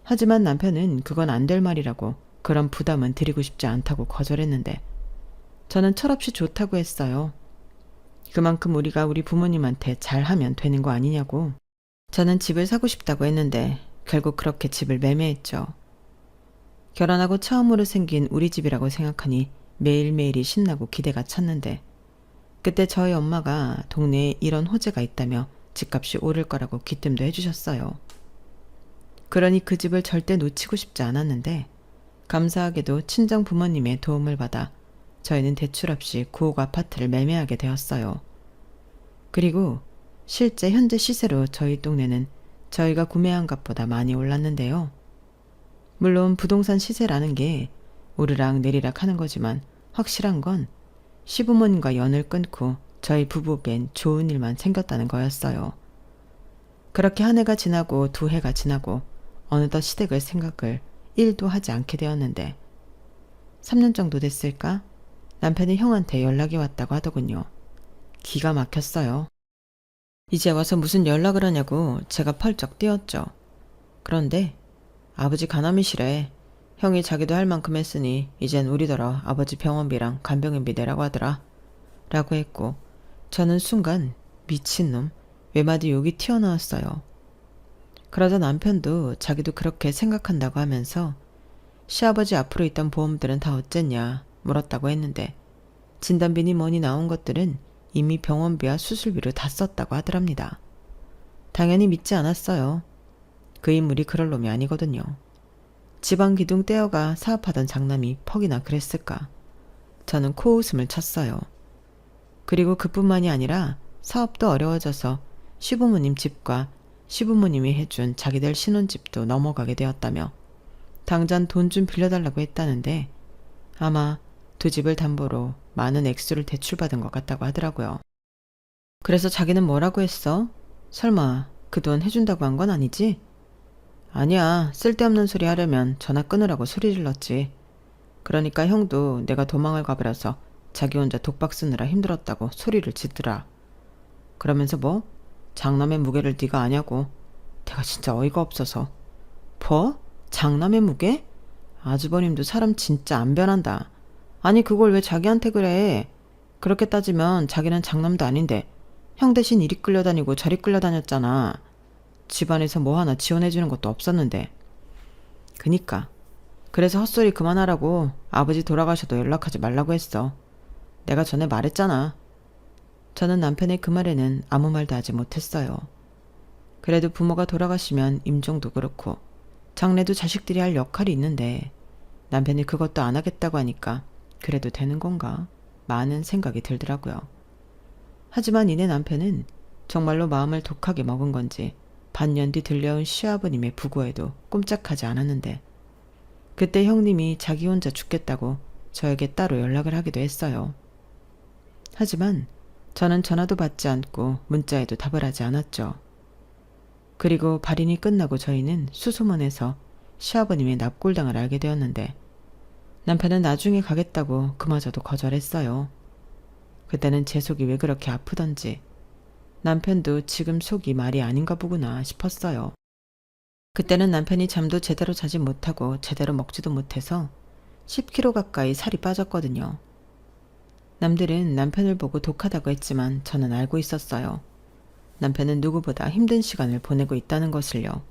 하지만 남편은 그건 안 될 말이라고 그런 부담은 드리고 싶지 않다고 거절했는데 저는 철없이 좋다고 했어요. 그만큼 우리가 우리 부모님한테 잘하면 되는 거 아니냐고. 저는 집을 사고 싶다고 했는데 결국 그렇게 집을 매매했죠. 결혼하고 처음으로 생긴 우리 집이라고 생각하니 매일매일이 신나고 기대가 찼는데 그때 저희 엄마가 동네에 이런 호재가 있다며 집값이 오를 거라고 기뜸도 해주셨어요. 그러니 그 집을 절대 놓치고 싶지 않았는데 감사하게도 친정 부모님의 도움을 받아 저희는 대출 없이 9억 아파트를 매매하게 되었어요. 그리고 실제 현재 시세로 저희 동네는 저희가 구매한 값보다 많이 올랐는데요. 물론 부동산 시세라는 게 오르락 내리락 하는 거지만 확실한 건 시부모님과 연을 끊고 저희 부부에겐 좋은 일만 생겼다는 거였어요. 그렇게 한 해가 지나고 두 해가 지나고 어느덧 시댁을 생각을 1도 하지 않게 되었는데 3년 정도 됐을까? 남편이 형한테 연락이 왔다고 하더군요. 기가 막혔어요. 이제 와서 무슨 연락을 하냐고 제가 펄쩍 뛰었죠. 그런데 아버지 간암이시래. 형이 자기도 할 만큼 했으니 이젠 우리더러 아버지 병원비랑 간병인비 내라고 하더라. 라고 했고 저는 순간 미친놈 외마디 욕이 튀어나왔어요. 그러자 남편도 자기도 그렇게 생각한다고 하면서 시아버지 앞으로 있던 보험들은 다 어쨌냐 물었다고 했는데 진단비니 뭐니 나온 것들은 이미 병원비와 수술비로 다 썼다고 하더랍니다. 당연히 믿지 않았어요. 그 인물이 그럴 놈이 아니거든요. 지방 기둥 떼어가 사업하던 장남이 퍽이나 그랬을까. 저는 코웃음을 쳤어요. 그리고 그뿐만이 아니라 사업도 어려워져서 시부모님 집과 시부모님이 해준 자기들 신혼집도 넘어가게 되었다며 당장 돈 좀 빌려달라고 했다는데 아마 두 집을 담보로 많은 액수를 대출받은 것 같다고 하더라고요. 그래서 자기는 뭐라고 했어? 설마 그 돈 해준다고 한 건 아니지? 아니야, 쓸데없는 소리 하려면 전화 끊으라고 소리 질렀지. 그러니까 형도 내가 도망을 가버려서 자기 혼자 독박 쓰느라 힘들었다고 소리를 짓더라. 그러면서 뭐? 장남의 무게를 네가 아냐고. 내가 진짜 어이가 없어서. 뭐? 장남의 무게? 아주버님도 사람 진짜 안 변한다. 아니 그걸 왜 자기한테 그래. 그렇게 따지면 자기는 장남도 아닌데 형 대신 이리 끌려다니고 저리 끌려다녔잖아. 집안에서 뭐 하나 지원해주는 것도 없었는데. 그니까. 그래서 헛소리 그만하라고 아버지 돌아가셔도 연락하지 말라고 했어. 내가 전에 말했잖아. 저는 남편의 그 말에는 아무 말도 하지 못했어요. 그래도 부모가 돌아가시면 임종도 그렇고 장례도 자식들이 할 역할이 있는데 남편이 그것도 안 하겠다고 하니까 그래도 되는 건가? 많은 생각이 들더라고요. 하지만 이내 남편은 정말로 마음을 독하게 먹은 건지 반년 뒤 들려온 시아버님의 부고에도 꼼짝하지 않았는데 그때 형님이 자기 혼자 죽겠다고 저에게 따로 연락을 하기도 했어요. 하지만 저는 전화도 받지 않고 문자에도 답을 하지 않았죠. 그리고 발인이 끝나고 저희는 수소문에서 시아버님의 납골당을 알게 되었는데 남편은 나중에 가겠다고 그마저도 거절했어요. 그때는 제 속이 왜 그렇게 아프던지 남편도 지금 속이 말이 아닌가 보구나 싶었어요. 그때는 남편이 잠도 제대로 자지 못하고 제대로 먹지도 못해서 10kg 가까이 살이 빠졌거든요. 남들은 남편을 보고 독하다고 했지만 저는 알고 있었어요. 남편은 누구보다 힘든 시간을 보내고 있다는 것을요.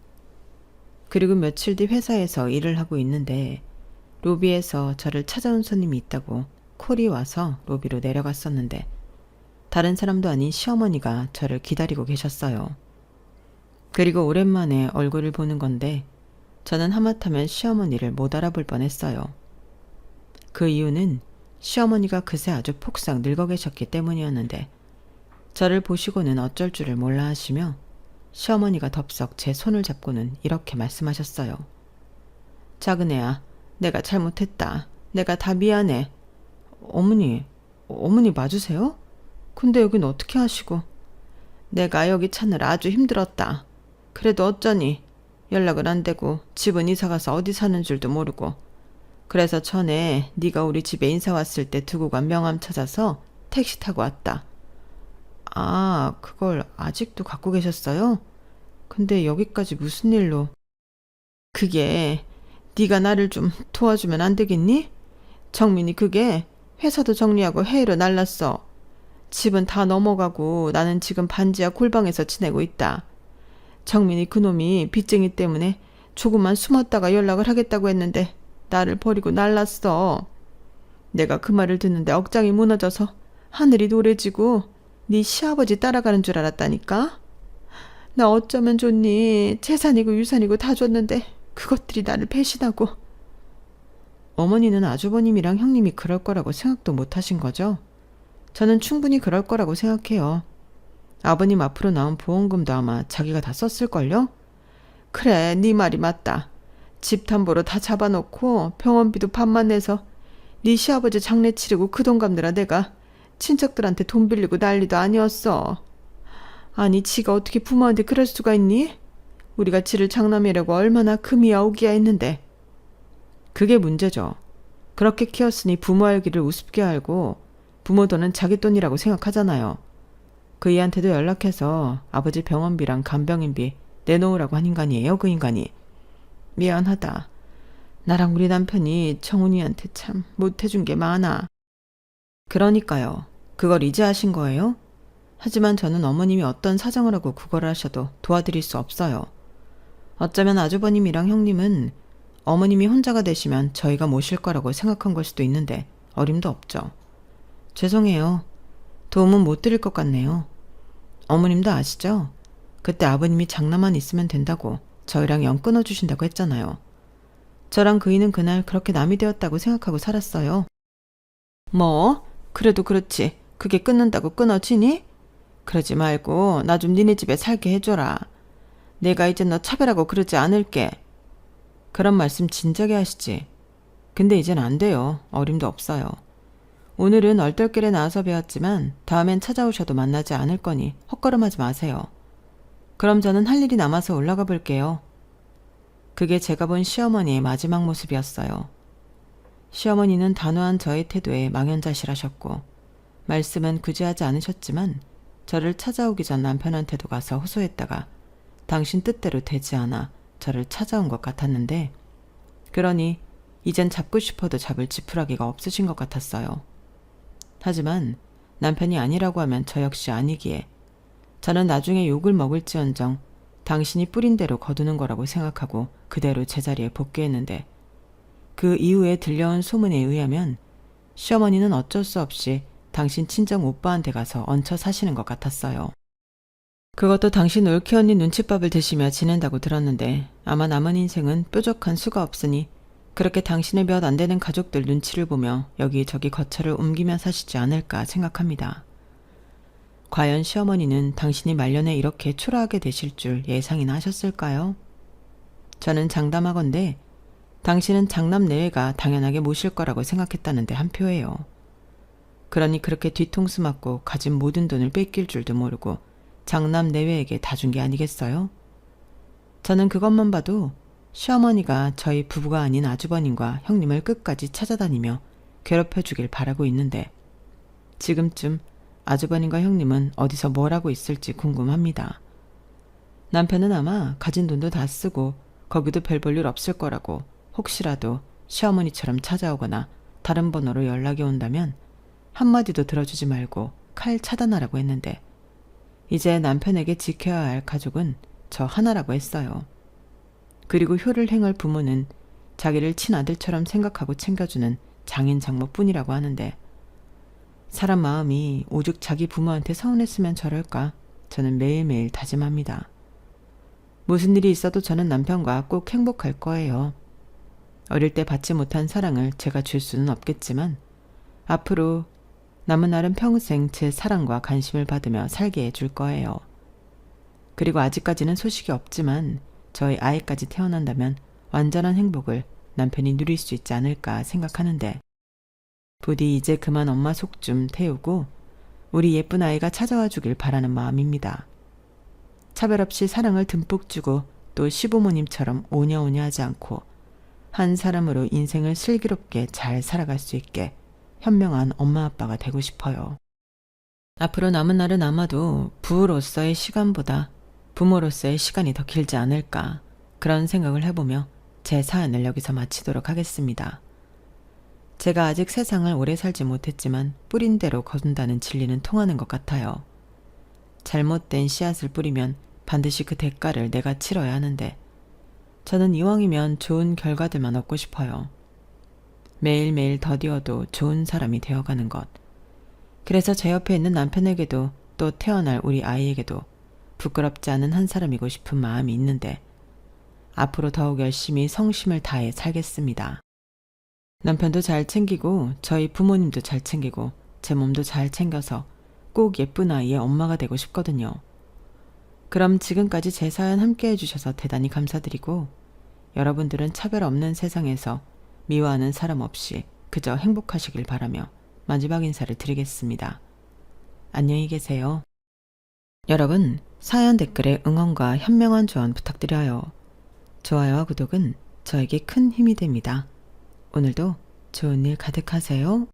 그리고 며칠 뒤 회사에서 일을 하고 있는데 로비에서 저를 찾아온 손님이 있다고 콜이 와서 로비로 내려갔었는데 다른 사람도 아닌 시어머니가 저를 기다리고 계셨어요. 그리고 오랜만에 얼굴을 보는 건데 저는 하마터면 시어머니를 못 알아볼 뻔했어요. 그 이유는 시어머니가 그새 아주 폭삭 늙어 계셨기 때문이었는데 저를 보시고는 어쩔 줄을 몰라 하시며 시어머니가 덥석 제 손을 잡고는 이렇게 말씀하셨어요. 작은애야, 내가 잘못했다. 내가 다 미안해. 어머니 맞으세요? 근데 여긴 어떻게 하시고? 내가 여기 찾느라 아주 힘들었다. 그래도 어쩌니 연락은 안 되고 집은 이사가서 어디 사는 줄도 모르고 그래서 전에 네가 우리 집에 인사 왔을 때 두고 간 명함 찾아서 택시 타고 왔다. 아, 그걸 아직도 갖고 계셨어요? 근데 여기까지 무슨 일로? 그게 네가 나를 좀 도와주면 안 되겠니? 정민이 그게 회사도 정리하고 해외로 날랐어. 집은 다 넘어가고 나는 지금 반지하 골방에서 지내고 있다. 정민이 그놈이 빚쟁이 때문에 조금만 숨었다가 연락을 하겠다고 했는데 나를 버리고 날랐어. 내가 그 말을 듣는데 억장이 무너져서 하늘이 노래지고 네 시아버지 따라가는 줄 알았다니까. 나 어쩌면 좋니. 재산이고 유산이고 다 줬는데 그것들이 나를 배신하고. 어머니는 아주버님이랑 형님이 그럴 거라고 생각도 못 하신 거죠? 저는 충분히 그럴 거라고 생각해요. 아버님 앞으로 나온 보험금도 아마 자기가 다 썼을걸요? 그래, 네 말이 맞다. 집 담보로 다 잡아놓고 병원비도 반만 내서 네 시아버지 장례 치르고 그 돈 갚느라 내가 친척들한테 돈 빌리고 난리도 아니었어. 아니, 지가 어떻게 부모한테 그럴 수가 있니? 우리가 지를 장남이라고 얼마나 금이야 오기야 했는데. 그게 문제죠. 그렇게 키웠으니 부모 알기를 우습게 알고 부모 돈은 자기 돈이라고 생각하잖아요. 그 애한테도 연락해서 아버지 병원비랑 간병인비 내놓으라고 한 인간이에요, 그 인간이. 미안하다. 나랑 우리 남편이 정훈이한테 참 못해준 게 많아. 그러니까요. 그걸 이제 하신 거예요? 하지만 저는 어머님이 어떤 사정을 하고 그걸 하셔도 도와드릴 수 없어요. 어쩌면 아주버님이랑 형님은 어머님이 혼자가 되시면 저희가 모실 거라고 생각한 걸 수도 있는데 어림도 없죠. 죄송해요. 도움은 못 드릴 것 같네요. 어머님도 아시죠? 그때 아버님이 장난만 있으면 된다고 저희랑 연 끊어주신다고 했잖아요. 저랑 그이는 그날 그렇게 남이 되었다고 생각하고 살았어요. 뭐? 그래도 그렇지. 그게 끊는다고 끊어지니? 그러지 말고 나 좀 니네 집에 살게 해줘라. 내가 이제 너 차별하고 그러지 않을게. 그런 말씀 진작에 하시지. 근데 이젠 안 돼요. 어림도 없어요. 오늘은 얼떨결에 나와서 배웠지만 다음엔 찾아오셔도 만나지 않을 거니 헛걸음하지 마세요. 그럼 저는 할 일이 남아서 올라가 볼게요. 그게 제가 본 시어머니의 마지막 모습이었어요. 시어머니는 단호한 저의 태도에 망연자실하셨고 말씀은 굳이 하지 않으셨지만 저를 찾아오기 전 남편한테도 가서 호소했다가 당신 뜻대로 되지 않아 저를 찾아온 것 같았는데 그러니 이젠 잡고 싶어도 잡을 지푸라기가 없으신 것 같았어요. 하지만 남편이 아니라고 하면 저 역시 아니기에 저는 나중에 욕을 먹을지언정 당신이 뿌린 대로 거두는 거라고 생각하고 그대로 제자리에 복귀했는데 그 이후에 들려온 소문에 의하면 시어머니는 어쩔 수 없이 당신 친정 오빠한테 가서 얹혀 사시는 것 같았어요. 그것도 당신 올케 언니 눈칫밥을 드시며 지낸다고 들었는데 아마 남은 인생은 뾰족한 수가 없으니 그렇게 당신의 몇 안 되는 가족들 눈치를 보며 여기저기 거처를 옮기며 사시지 않을까 생각합니다. 과연 시어머니는 당신이 말년에 이렇게 초라하게 되실 줄 예상이나 하셨을까요? 저는 장담하건대 당신은 장남 내외가 당연하게 모실 거라고 생각했다는데 한 표예요. 그러니 그렇게 뒤통수 맞고 가진 모든 돈을 뺏길 줄도 모르고 장남 내외에게 다 준 게 아니겠어요? 저는 그것만 봐도 시어머니가 저희 부부가 아닌 아주버님과 형님을 끝까지 찾아다니며 괴롭혀주길 바라고 있는데 지금쯤 아주버님과 형님은 어디서 뭘 하고 있을지 궁금합니다. 남편은 아마 가진 돈도 다 쓰고 거기도 별 볼 일 없을 거라고 혹시라도 시어머니처럼 찾아오거나 다른 번호로 연락이 온다면 한마디도 들어주지 말고 칼 차단하라고 했는데 이제 남편에게 지켜야 할 가족은 저 하나라고 했어요. 그리고 효를 행할 부모는 자기를 친아들처럼 생각하고 챙겨주는 장인 장모뿐이라고 하는데 사람 마음이 오죽 자기 부모한테 서운했으면 저럴까 저는 매일매일 다짐합니다. 무슨 일이 있어도 저는 남편과 꼭 행복할 거예요. 어릴 때 받지 못한 사랑을 제가 줄 수는 없겠지만 앞으로 남은 날은 평생 제 사랑과 관심을 받으며 살게 해줄 거예요. 그리고 아직까지는 소식이 없지만 저희 아이까지 태어난다면 완전한 행복을 남편이 누릴 수 있지 않을까 생각하는데 부디 이제 그만 엄마 속 좀 태우고 우리 예쁜 아이가 찾아와 주길 바라는 마음입니다. 차별 없이 사랑을 듬뿍 주고 또 시부모님처럼 오냐오냐 하지 않고 한 사람으로 인생을 슬기롭게 잘 살아갈 수 있게 현명한 엄마 아빠가 되고 싶어요. 앞으로 남은 날은 아마도 부부로서의 시간보다 부모로서의 시간이 더 길지 않을까 그런 생각을 해보며 제 사연을 여기서 마치도록 하겠습니다. 제가 아직 세상을 오래 살지 못했지만 뿌린 대로 거둔다는 진리는 통하는 것 같아요. 잘못된 씨앗을 뿌리면 반드시 그 대가를 내가 치러야 하는데 저는 이왕이면 좋은 결과들만 얻고 싶어요. 매일매일 더디어도 좋은 사람이 되어가는 것. 그래서 제 옆에 있는 남편에게도 또 태어날 우리 아이에게도 부끄럽지 않은 한 사람이고 싶은 마음이 있는데 앞으로 더욱 열심히 성심을 다해 살겠습니다. 남편도 잘 챙기고 저희 부모님도 잘 챙기고 제 몸도 잘 챙겨서 꼭 예쁜 아이의 엄마가 되고 싶거든요. 그럼 지금까지 제 사연 함께 해주셔서 대단히 감사드리고 여러분들은 차별 없는 세상에서 미워하는 사람 없이 그저 행복하시길 바라며 마지막 인사를 드리겠습니다. 안녕히 계세요. 여러분, 사연 댓글에 응원과 현명한 조언 부탁드려요. 좋아요와 구독은 저에게 큰 힘이 됩니다. 오늘도 좋은 일 가득하세요.